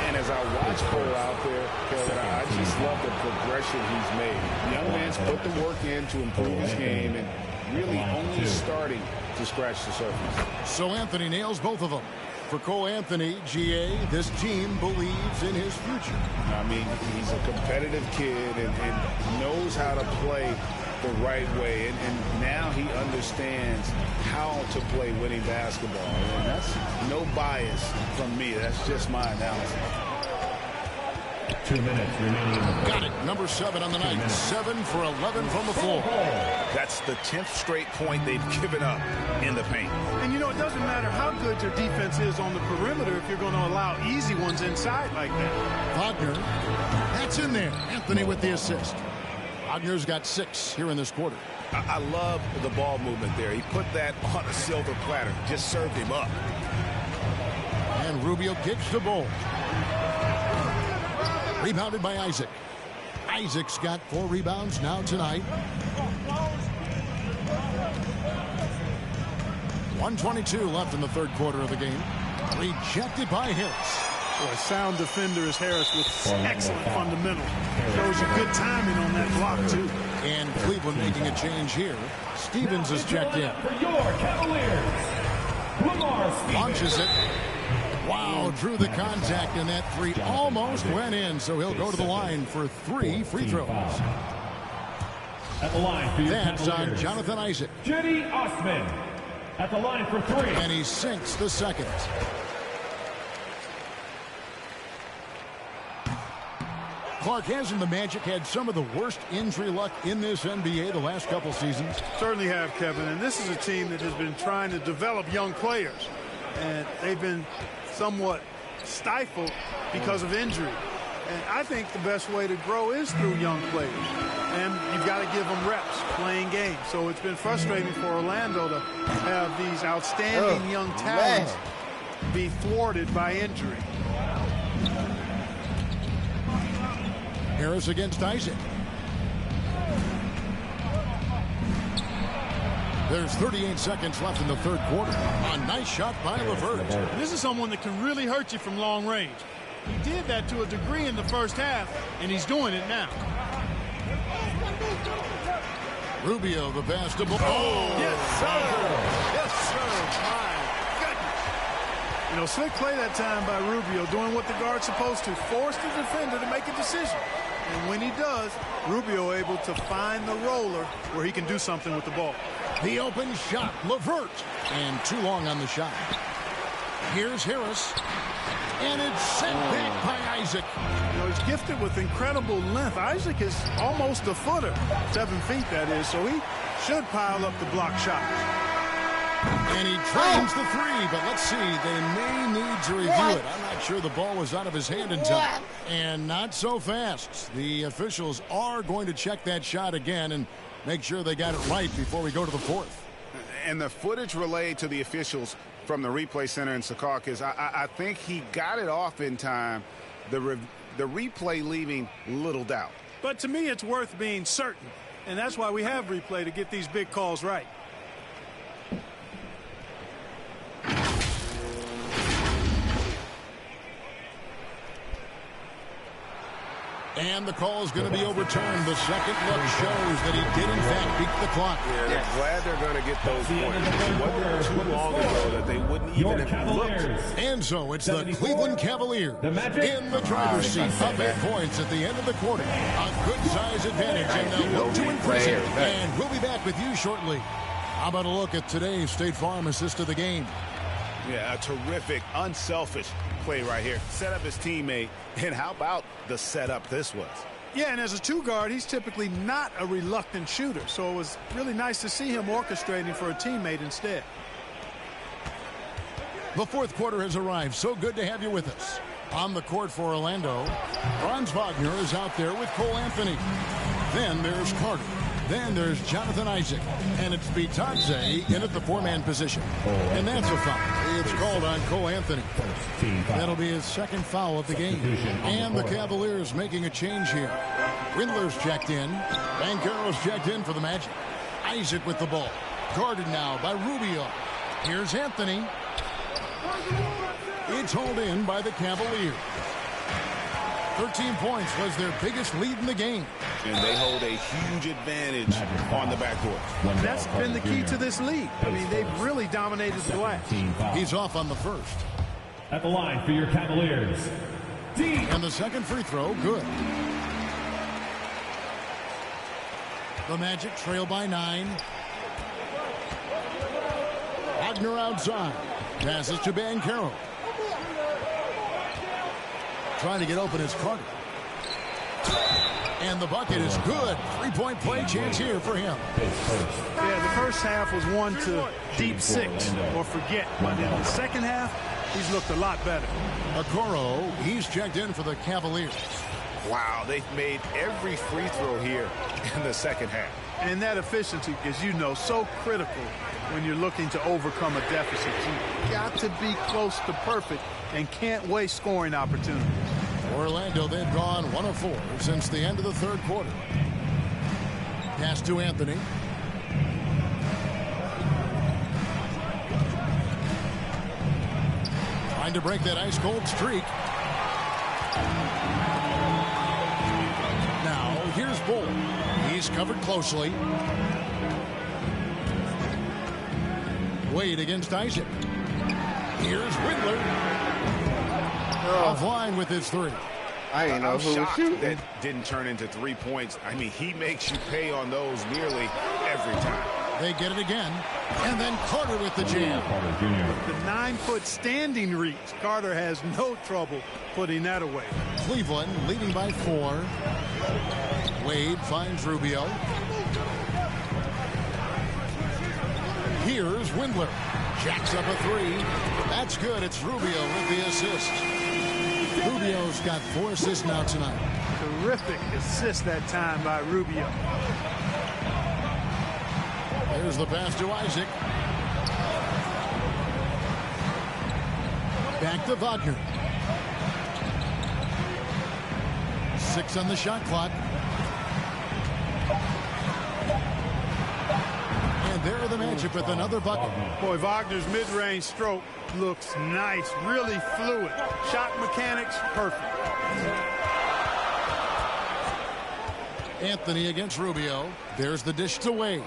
And as I watch Cole out there, Kevin, I just love the progression he's made. The young man's put the work in to improve his game and really only starting to scratch the surface. So Anthony nails both of them. For Cole Anthony, GA, this team believes in his future. I mean, he's a competitive kid and knows how to play the right way. And now he understands how to play winning basketball. And that's no bias from me. That's just my analysis. 2 minutes remaining in the game. Got it. Number 7 on the night. 7 for 11 from the floor. That's the 10th straight point they've given up in the paint. And, you know, it doesn't matter how good your defense is on the perimeter if you're going to allow easy ones inside like that. Wagner, that's in there. Anthony with the assist. Wagner's got 6 here in this quarter. I love the ball movement there. He put that on a silver platter. Just served him up. And Rubio kicks the ball. Rebounded by Isaac. Isaac's got 4 rebounds now tonight. 1:22 left in the third quarter of the game. Rejected by Harris. Boy, sound defender is Harris with excellent fundamentals. Shows you good timing on that block, too. And Cleveland making a change here. Stevens is checked in. For your Cavaliers, Lamar Stevens. Launches it. Wow, drew the contact, and that 3 almost went in, so he'll go to the line for 3 free throws. At the line for your That's on Cavaliers, Jonathan Isaac. Jenny Osman. At the line for 3. And he sinks the second. Clark, hasn't the Magic had some of the worst injury luck in this NBA the last couple seasons? Certainly have, Kevin, and this is a team that has been trying to develop young players, and they've been somewhat stifled because of injury. And I think the best way to grow is through young players. And you've got to give them reps, playing games. So it's been frustrating for Orlando to have these outstanding young talents be thwarted by injury. Harris against Isaac. There's 38 seconds left in the third quarter. A nice shot by LeVert. This is someone that can really hurt you from long range. He did that to a degree in the first half, and he's doing it now. Rubio, the pass to ball. Oh, yes, sir. Yes, sir. My goodness. You know, slick play that time by Rubio, doing what the guard's supposed to, force the defender to make a decision. And when he does, Rubio able to find the roller where he can do something with the ball. The open shot, LeVert. And too long on the shot. Here's Harris. And it's sent back by Isaac. You know, he's gifted with incredible length. Isaac is almost a footer, 7 feet that is, so he should pile up the block shot. And he drains the 3, but let's see, they may need to review it. I'm not sure the ball was out of his hand in time. And not so fast. The officials are going to check that shot again and make sure they got it right before we go to the fourth. And the footage relayed to the officials from the replay center in Secaucus, I think he got it off in time. The replay leaving little doubt. But to me, it's worth being certain. And that's why we have replay, to get these big calls right. And the call is going to be overturned. The second look shows that he did, in fact, beat the clock. Yeah, they're glad they're going to get those points. It wasn't too long ago that they wouldn't even have looked. And so it's the Cleveland Cavaliers in the driver's seat, up 8 points at the end of the quarter. A good size advantage, and they'll look to increase it. And we'll be back with you shortly. How about a look at today's State Farm assist of the game? Yeah, a terrific, unselfish play right here. Set up his teammate, and how about the setup this was? Yeah, and as a 2 guard, he's typically not a reluctant shooter, so it was really nice to see him orchestrating for a teammate instead. The fourth quarter has arrived. So good to have you with us. On the court for Orlando, Franz Wagner is out there with Cole Anthony. Then there's Carter. Then there's Jonathan Isaac, and it's Bitadze in at the four-man position. And that's a foul. It's called on Cole Anthony. That'll be his second foul of the game. And the Cavaliers making a change here. Windler's checked in. Banchero's checked in for the Magic. Isaac with the ball. Guarded now by Rubio. Here's Anthony. It's hauled in by the Cavaliers. 13 points was their biggest lead in the game. And they hold a huge advantage on the backcourt. That's been the key to this lead. I mean, they've really dominated the glass. He's off on the first. At the line for your Cavaliers, D. And the second free throw, good. The Magic trail by 9. Wagner outside. Passes to Banchero. Trying to get open is Carter. And the bucket is good. Three-point play chance here for him. Yeah, the first half was one to deep 6 or forget. But in the second half, he's looked a lot better. Okoro, he's checked in for the Cavaliers. Wow, they've made every free throw here in the second half. And that efficiency, as you know, so critical when you're looking to overcome a deficit. You've got to be close to perfect and can't waste scoring opportunities. Orlando, they've gone 1 of 4 since the end of the third quarter. Pass to Anthony. Trying to break that ice-cold streak. Now, here's Bull. He's covered closely. Wade against Isaac. Here's Windler. Offline with his 3. I didn't know who was shooting. That didn't turn into 3 points. I mean, he makes you pay on those nearly every time. They get it again. And then Carter with the jam. The 9-foot standing reach. Carter has no trouble putting that away. Cleveland leading by 4. Wade finds Rubio. Here's Windler. Jacks up a 3. That's good. It's Rubio with the assist. Rubio's got 4 assists now tonight. Terrific assist that time by Rubio. There's the pass to Isaac. Back to Wagner. 6 on the shot clock. And there are the Magic with another bucket. Boy, Wagner's mid-range stroke looks nice, really fluid. Shot mechanics, perfect. Anthony against Rubio. There's the dish to Wade.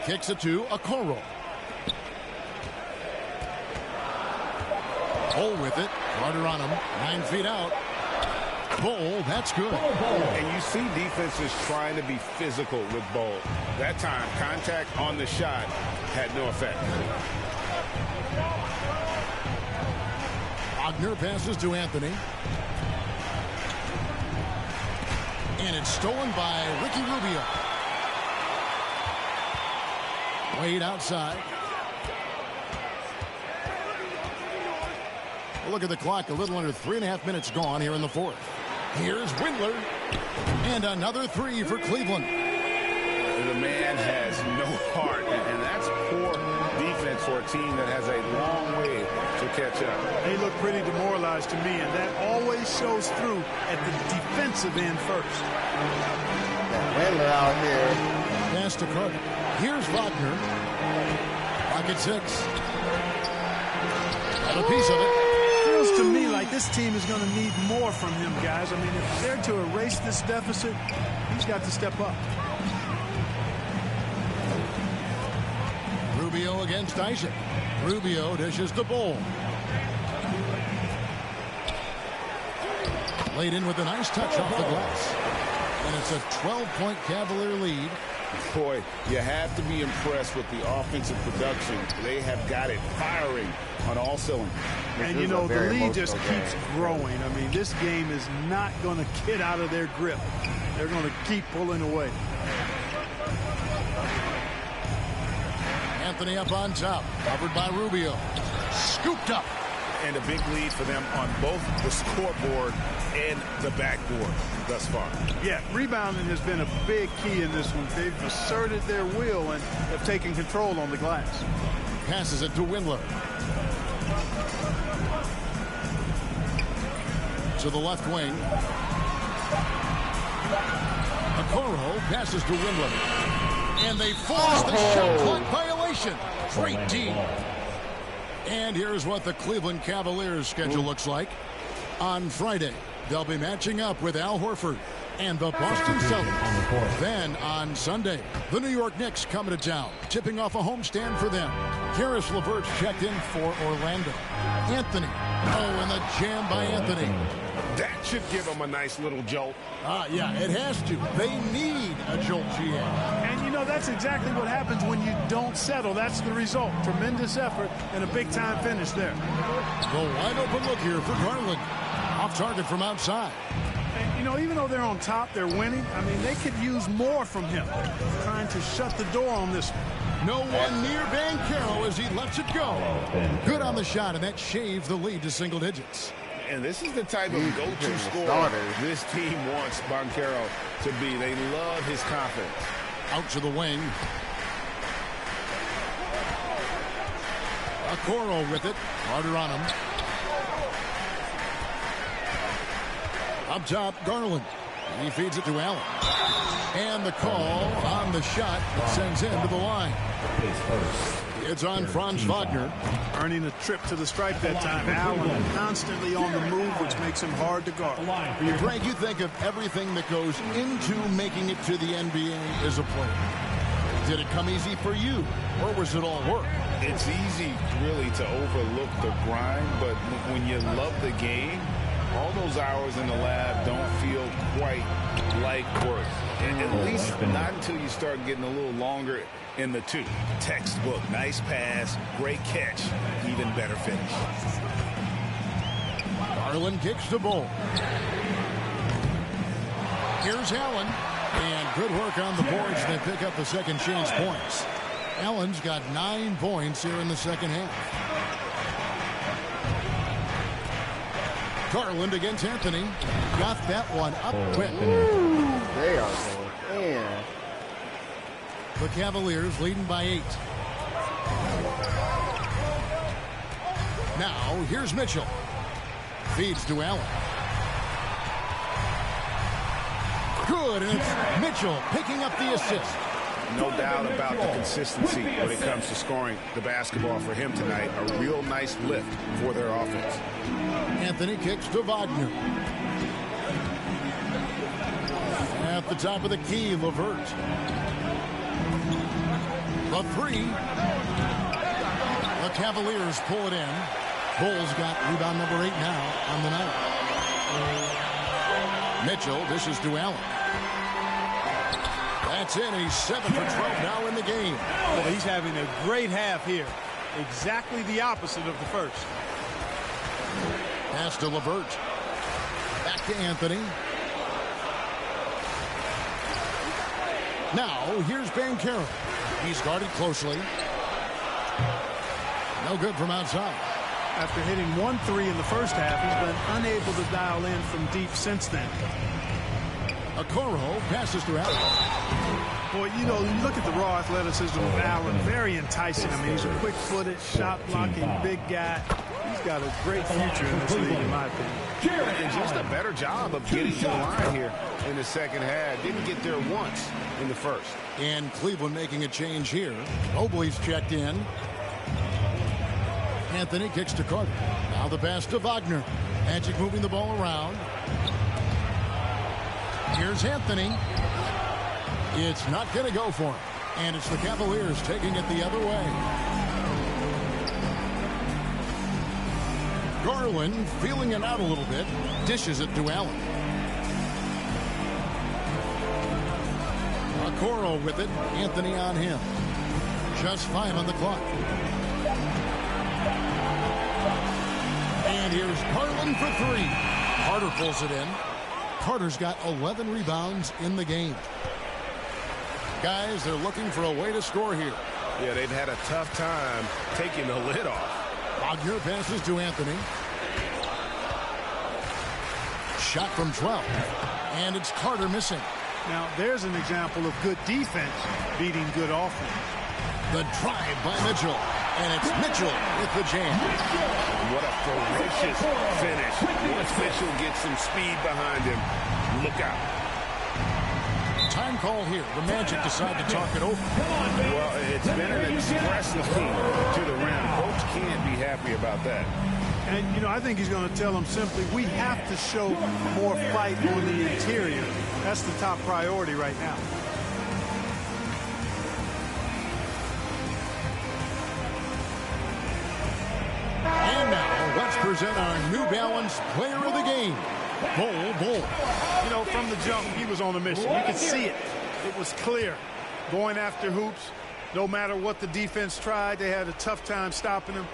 Kicks it to Okoro. Bull with it. Carter on him. 9 feet out. Bull, that's good. And you see defenses trying to be physical with Bull. That time, contact on the shot had no effect. Wagner passes to Anthony. And it's stolen by Ricky Rubio. Wade outside. Look at the clock. A little under 3.5 minutes gone here in the fourth. Here's Windler. And another 3 for Cleveland. The man has no heart, and that's poor defense for a team that has a long way to catch up. They look pretty demoralized to me, and that always shows through at the defensive end first. Windler out here. Pass to Carter. Here's Wagner. Pocket 6. Got a piece of it. Feels to me like this team is going to need more from him, guys. I mean, if they're to erase this deficit, he's got to step up. Rubio against Isaac. Rubio dishes the Bull. Laid in with a nice touch off the glass. And it's a 12-point Cavalier lead. Boy, you have to be impressed with the offensive production. They have got it firing on all cylinders. And, you know, the lead just keeps growing. I mean, this game is not going to get out of their grip. They're going to keep pulling away. Anthony up on top. Covered by Rubio. Scooped up. and a big lead for them on both the scoreboard and the backboard thus far. Yeah, rebounding has been a big key in this one. They've asserted their will and have taken control on the glass. Passes it to Windler. To the left wing. Okoro passes to Windler. And they force the shot clock violation. Great D. And here's what the Cleveland Cavaliers schedule looks like. On Friday, they'll be matching up with Al Horford and the Boston Celtics. Then on Sunday, the New York Knicks coming to town, tipping off a homestand for them. Caris LeVert checked in for Orlando. Anthony. Oh, and the jam by Anthony. That should give them a nice little jolt. Yeah, it has to. They need a jolt, GM. And, you know, that's exactly what happens when you don't settle. That's the result. Tremendous effort and a big-time finish there. The wide-open look here for Garland. Off target from outside. And, you know, even though they're on top, they're winning. I mean, they could use more from him. Trying to shut the door on this one. No one near Banchero as he lets it go. Good on the shot, and that shaves the lead to single digits. And this is the type of go-to scorer this team wants Banchero to be. They love his confidence. Out to the wing. Okoro with it. Harder on him. Up top, Garland. He feeds it to Allen. And the call on the shot that sends him to the line. It's on Franz Wagner. Earning a trip to the stripe that time. Allen constantly on the move, which makes him hard to guard. Greg, you think of everything that goes into making it to the NBA as a player. Did it come easy for you, or was it all work? It's easy, really, to overlook the grind, but when you love the game, all those hours in the lab don't feel quite like work. And at least not until you start getting a little longer in the tooth. Textbook, nice pass, great catch, even better finish. Garland kicks the ball. Here's Allen. And good work on the boards. They pick up the second chance points. Allen's got 9 points here in the second half. Garland against Anthony. Got that one up quick. They are going in. The Cavaliers leading by 8. Now, here's Mitchell. Feeds to Allen. Good, and it's Mitchell picking up the assist. No doubt about the consistency when it comes to scoring the basketball for him tonight. A real nice lift for their offense. Anthony kicks to Wagner. At the top of the key, LeVert. The 3. The Cavaliers pull it in. Bulls got rebound number 8 now on the night. Mitchell dishes to Allen. That's in. He's 7 for 12 now in the game. Well, he's having a great half here. Exactly the opposite of the first. Pass to LeVert. Back to Anthony. Now, here's Banchero. He's guarded closely. No good from outside. After hitting 1-3 in the first half, he's been unable to dial in from deep since then. Okoro passes to Allen. Boy, you know, you look at the raw athleticism of Allen, very enticing. I mean, he's a quick-footed, shot-blocking, big guy. He's got a great future in this league, in my opinion. And just a better job of getting to the line here in the second half. Didn't get there once in the first. And Cleveland making a change here. Mobley's checked in. Anthony kicks to Carter. Now the pass to Wagner. Magic moving the ball around. Here's Anthony. It's not going to go for him. And it's the Cavaliers taking it the other way. Garland feeling it out a little bit. Dishes it to Allen. Okoro with it. Anthony on him. Just 5 on the clock. And here's Garland for 3. Carter pulls it in. Carter's got 11 rebounds in the game. Guys, they're looking for a way to score here. Yeah, they've had a tough time taking the lid off. Wagner passes to Anthony. Shot from 12. And it's Carter missing. Now, there's an example of good defense beating good offense. The drive by Mitchell. And it's Mitchell with the jam. What a ferocious finish. Once Mitchell gets some speed behind him, look out. Time call here. The Magic decide to talk it over. Well, it's been an express lane to the rim. Coach can't be happy about that. And, you know, I think he's going to tell them simply, we have to show more fight on the interior. That's the top priority right now. And now, let's present our New Balance Player of the Game, Bol. You know, from the jump, he was on a mission. You could see it. It was clear. Going after hoops, no matter what the defense tried, they had a tough time stopping him.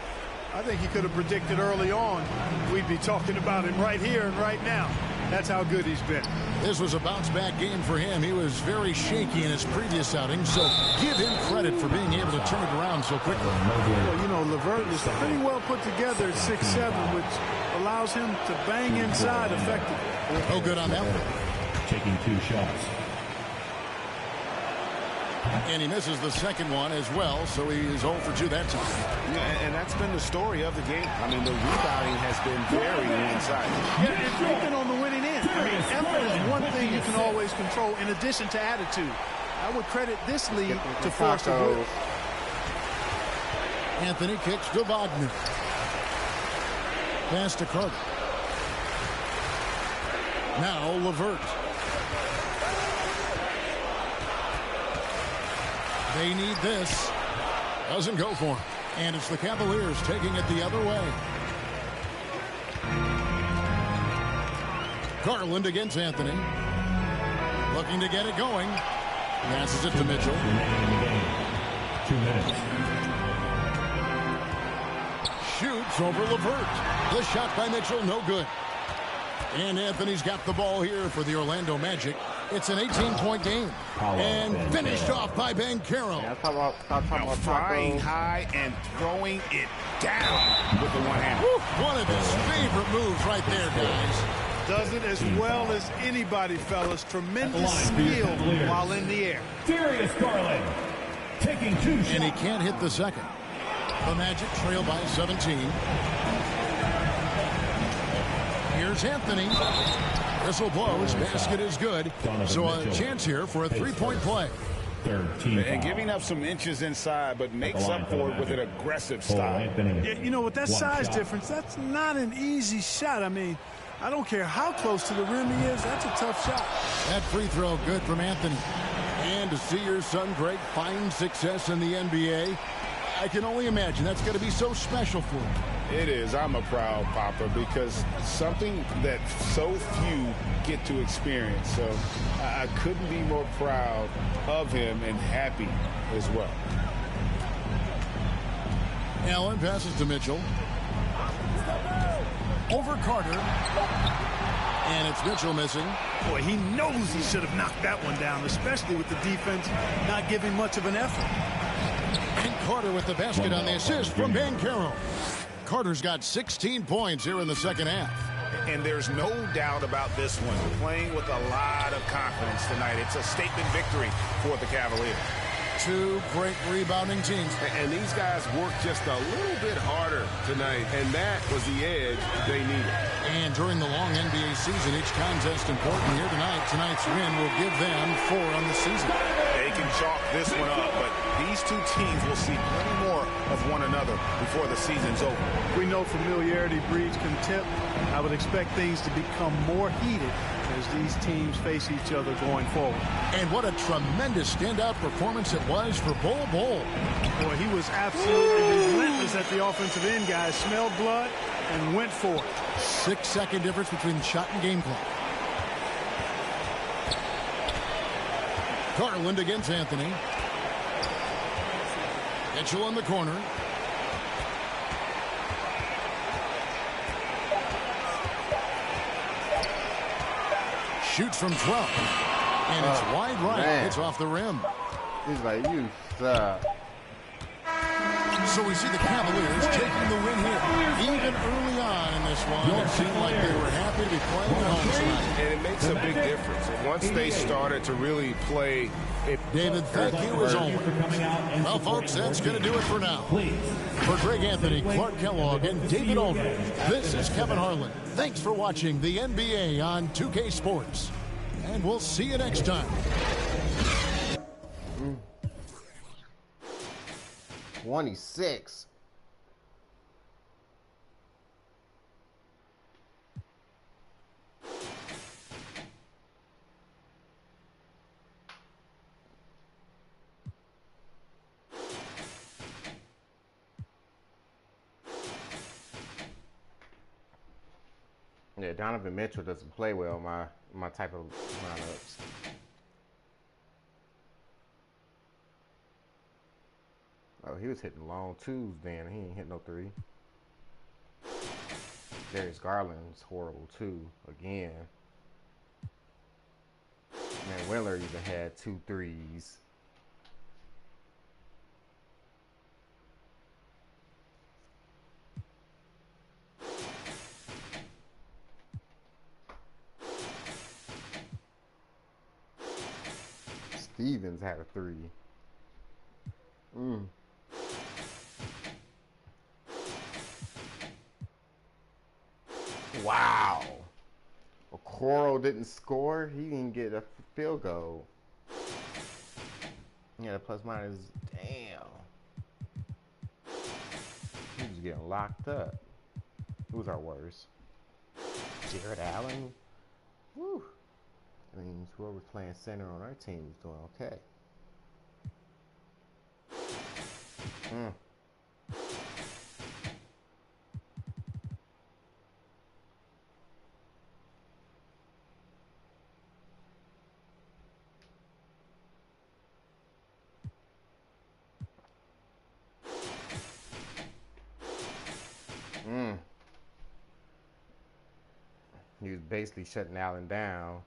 I think he could have predicted early on we'd be talking about him right here and right now. That's how good he's been. This was a bounce-back game for him. He was very shaky in his previous outing, so give him credit for being able to turn it around so quickly. Well, you know, LeVert is pretty well put together at 6'7", which allows him to bang inside effectively. No good on that one. Taking 2 shots. And he misses the second one as well, so he is 0 for 2 that time. Yeah, and that's been the story of the game. I mean, the rebounding has been very one-sided. Yeah, it's been on the winning end. I mean, effort is one thing you can always control in addition to attitude. I would credit this lead to Forrest Wood. Anthony kicks to Wagner. Pass to Carter. Now LeVert. They need this. Doesn't go for him. And it's the Cavaliers taking it the other way. Garland against Anthony. Looking to get it going. Passes it to Mitchell. 2 minutes. Shoots over LeVert. The shot by Mitchell, no good. And Anthony's got the ball here for the Orlando Magic. It's an 18-point game. And finished off by Banchero. Now flying high and throwing it down with the one hand. One of his favorite moves right there, guys. Does it as well as anybody, fellas. Tremendous skill while in the air. Darius Garland taking 2 shots. And he can't hit the second. The Magic trail by 17. Here's Anthony. Whistle blows. Basket is good. So a chance here for a 3-point play. And giving up some inches inside, but makes up for it with an aggressive style. Yeah, you know, with that size difference, that's not an easy shot. I mean, I don't care how close to the rim he is. That's a tough shot. That free throw good from Anthony. And to see your son Greg find success in the NBA, I can only imagine that's going to be so special for him. It is. I'm a proud papa because something that so few get to experience. So I couldn't be more proud of him and happy as well. Allen passes to Mitchell. Over Carter. And it's Mitchell missing. Boy, he knows he should have knocked that one down, especially with the defense not giving much of an effort. And Carter with the basket on the assist from Banchero. Carter's got 16 points here in the second half. And there's no doubt about this one. Playing with a lot of confidence tonight. It's a statement victory for the Cavaliers. Two great rebounding teams. And these guys worked just a little bit harder tonight, and that was the edge they needed. And during the long NBA season, each contest important here tonight. Tonight's win will give them 4 on the season. They can chalk this one up, but these two teams will see plenty more of one another before the season's over. We know familiarity breeds contempt. I would expect things to become more heated as these teams face each other going forward. And what a tremendous standout performance it was for Bol. Boy, he was absolutely relentless at the offensive end, guys. Smelled blood and went for it. 6-second difference between the shot and game clock. Garland against Anthony. Mitchell in the corner. Shoots from 12. And it's wide right. Man. It's off the rim. He's like, you suck. So we see the Cavaliers taking the win here. Even early on in this one, it seemed like they were happy to be playing at home tonight. And it makes a big difference. And once they started to really play. David, thank you as always. Well, folks, that's going to do it for now. For Greg Anthony, Clark Kellogg, and David Aldridge, this is Kevin Harlan. Thanks for watching the NBA on 2K Sports. And we'll see you next time. 26. Yeah, Donovan Mitchell doesn't play well my type of lineups. Oh, he was hitting long twos then. He ain't hit no three. Darius Garland's horrible too, again. Man, Willer even had 2 threes. Stevens had a 3. Wow. Okoro didn't score. He didn't get a field goal. Yeah, the plus minus. Damn. He was getting locked up. Who's our worst? Jared Allen? Woo. I mean, whoever's playing center on our team is doing okay. He was basically shutting Allen down.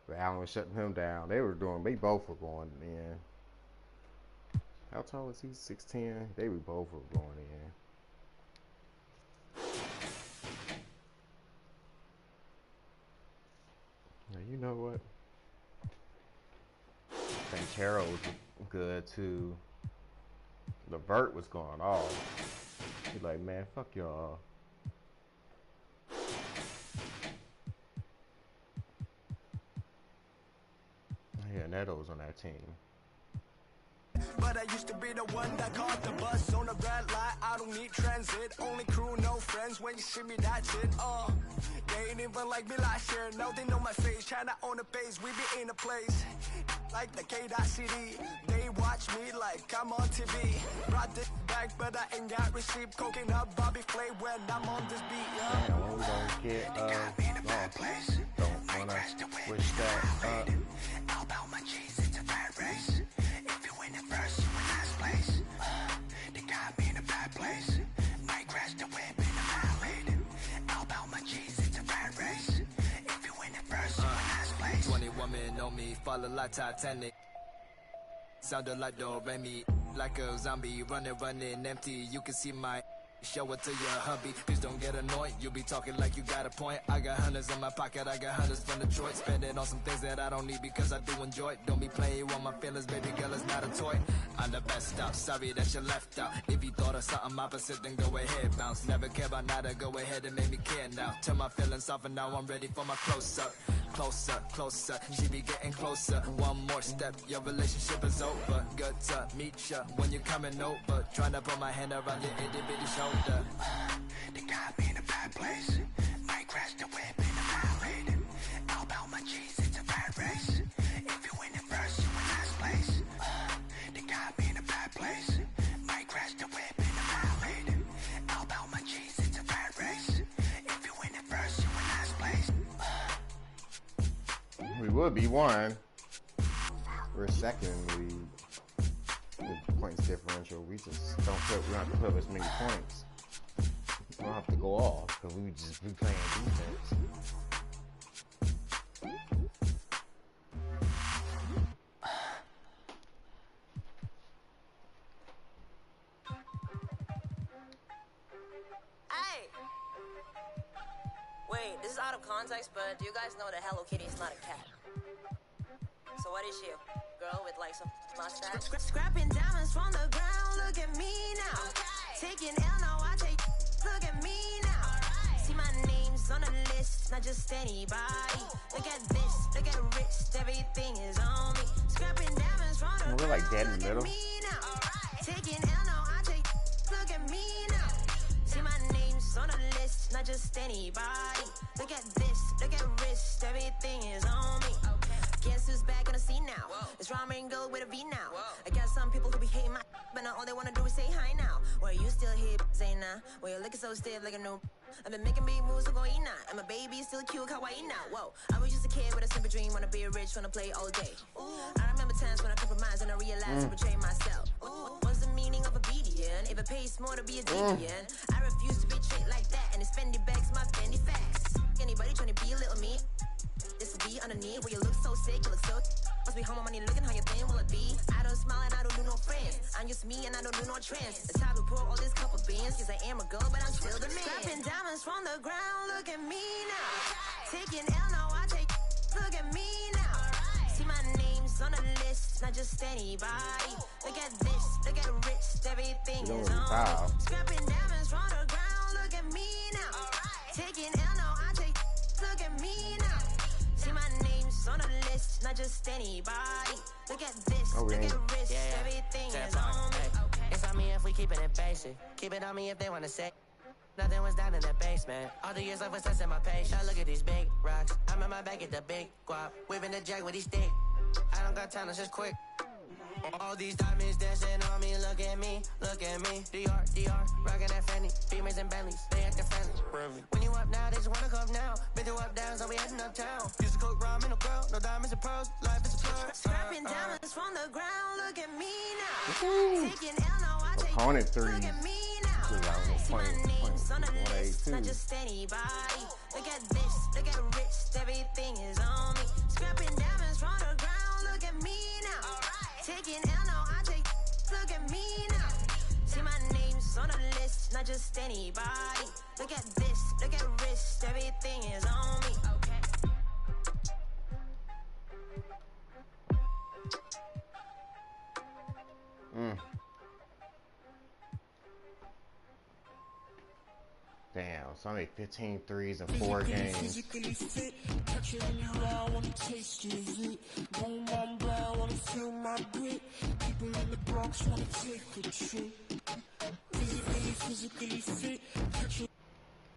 But Allen was shutting him down. They both were going in. How tall is he? 6'10"? They both were going in. Now, you know what? Banchero was good too. LeVert was going off. He's like, man, fuck y'all. Yeah, Neto's on that team. But I used to be the one that caught the bus on the red light. I don't need transit, only crew, no friends. When you see me, that's it. They ain't even like me last year. Now they know my face. China on the base, we be in a place like the K.City. They watch me like I'm on TV. Brought this back, but I ain't got receipt. Coking up Bobby Flay when I'm on this beat. Yeah, when we gonna get lost? Don't wanna switch that up. How about my cheese? It's a bad race. If you win it first, you in last place. They got me in a bad place. Might crash the whip in the valley. How about my cheese? It's a bad race. If you win it first, you in last place. 21 men on me, falling like Titanic. Sounded like Do Re Mi, like a zombie, running empty. You can see my. Show it to your hubby. Please don't get annoyed. You be talking like you got a point. I got hundreds in my pocket. I got hundreds from Detroit. Spend it on some things that I don't need because I do enjoy it. Don't be playing with my feelings, baby girl. It's not a toy. I'm the best out. Sorry that you left out. If you thought of something opposite, then go ahead, bounce. Never care about nada. Go ahead and make me care now. Turn my feelings off and now I'm ready for my close up. Closer, closer. She be getting closer. One more step. Your relationship is over. Good to meet ya when you're coming over. Trying to put my hand around your itty bitty shoulder. They got me in a bad place. Might crash the whip in the valley. How about my cheese? It's a bad race. If you win it first, you in last place. They got me in a bad place. Might crash the whip in the valley. How about my cheese? It's a bad race. If you win it first, you in last place. We would be one. We're second in the league. With points differential, we don't have to put up as many points. We don't have to go off because we just be playing defense. Wait, this is out of context, but do you guys know that Hello Kitty is not a cat? So what is she? A girl with like some mustache? Scrapping diamonds from the ground, look at me now. Taking L, no, I take, look at me now. See my name's on the list, not just anybody. Look at this, look at wrist, everything is on me. Scrapping diamonds from the We're like dead in ground, the middle. look at me now. Taking L, no, I take, look at me now. See my name's on the list, not just anybody. Look at this, look at wrist, everything is on me. Guess who's back on the scene now? It's ramen girl with a V now. I got some people who be hating my, but now all they wanna do is say hi now. Where you still here, Zayna? Where you looking so stiff like a new? I've been making big moves, so go eat now. And my baby still cute, kawaii now. Whoa, I was just a kid with a simple dream, wanna be rich, wanna play all day. I remember times when I compromised and I realized I betrayed myself. What's the meaning of obedience? If it pays more to be a deviant, I refuse to be treated like that. And it's Fendi bags, my Fendi facts. Anybody trying to be a little me? This will be underneath where you look so sick, you look so. Must be home on money looking how you thin will it be? I don't smile and I don't do no friends. I'm just me and I don't do no trends. It's time to pour all this couple beans. Yes, I am a girl, but I'm still the man. Scrapping diamonds from the ground, look at me now. Taking L, no, I take, look at me now. See my name's on the list, not just anybody. Look at this, look at wrist, everything is on me. Scrapping diamonds from the ground, look at me now. Taking L, no, I take, look at me now. See my name's on the list, not just anybody. Look at this, look at wrist, everything is on me. It's on me if we keep it in basic. Keep it on me if they wanna say. Nothing was down in the basement. All the years I was testing my patience. Now look at these big rocks. I'm in my bag at the big guap. Whipping the jack with these stick. I don't got time, it's just quick. All these diamonds dancing on me, look at me, look at me. DR, rockin' that Fendi, Beamers and Bentleys, they actin' friendly. When you up now, they just wanna come now. Been through up down, so we heading uptown. Used to cook ramen, no girl, no diamonds and pearls, life is a blur. Scrapping diamonds from the ground, look at me now. Taking L, no, I take, Opponent three. look at me now. See my name's on the list, not just anybody. Look at this, look at wrist, everything is on me. Scrapping diamonds from the ground, look at me now. Taking L, no, I take, look at me now. See my name's on the list, not just anybody. Look at this, look at wrist, everything is on me. Damn, so I made 15 threes in 4 games. Physically fit, touch it in your eye, wanna taste your root. Boom, I'm brown, wanna feel my grit. People in the Bronx wanna take a trip. Physically fit.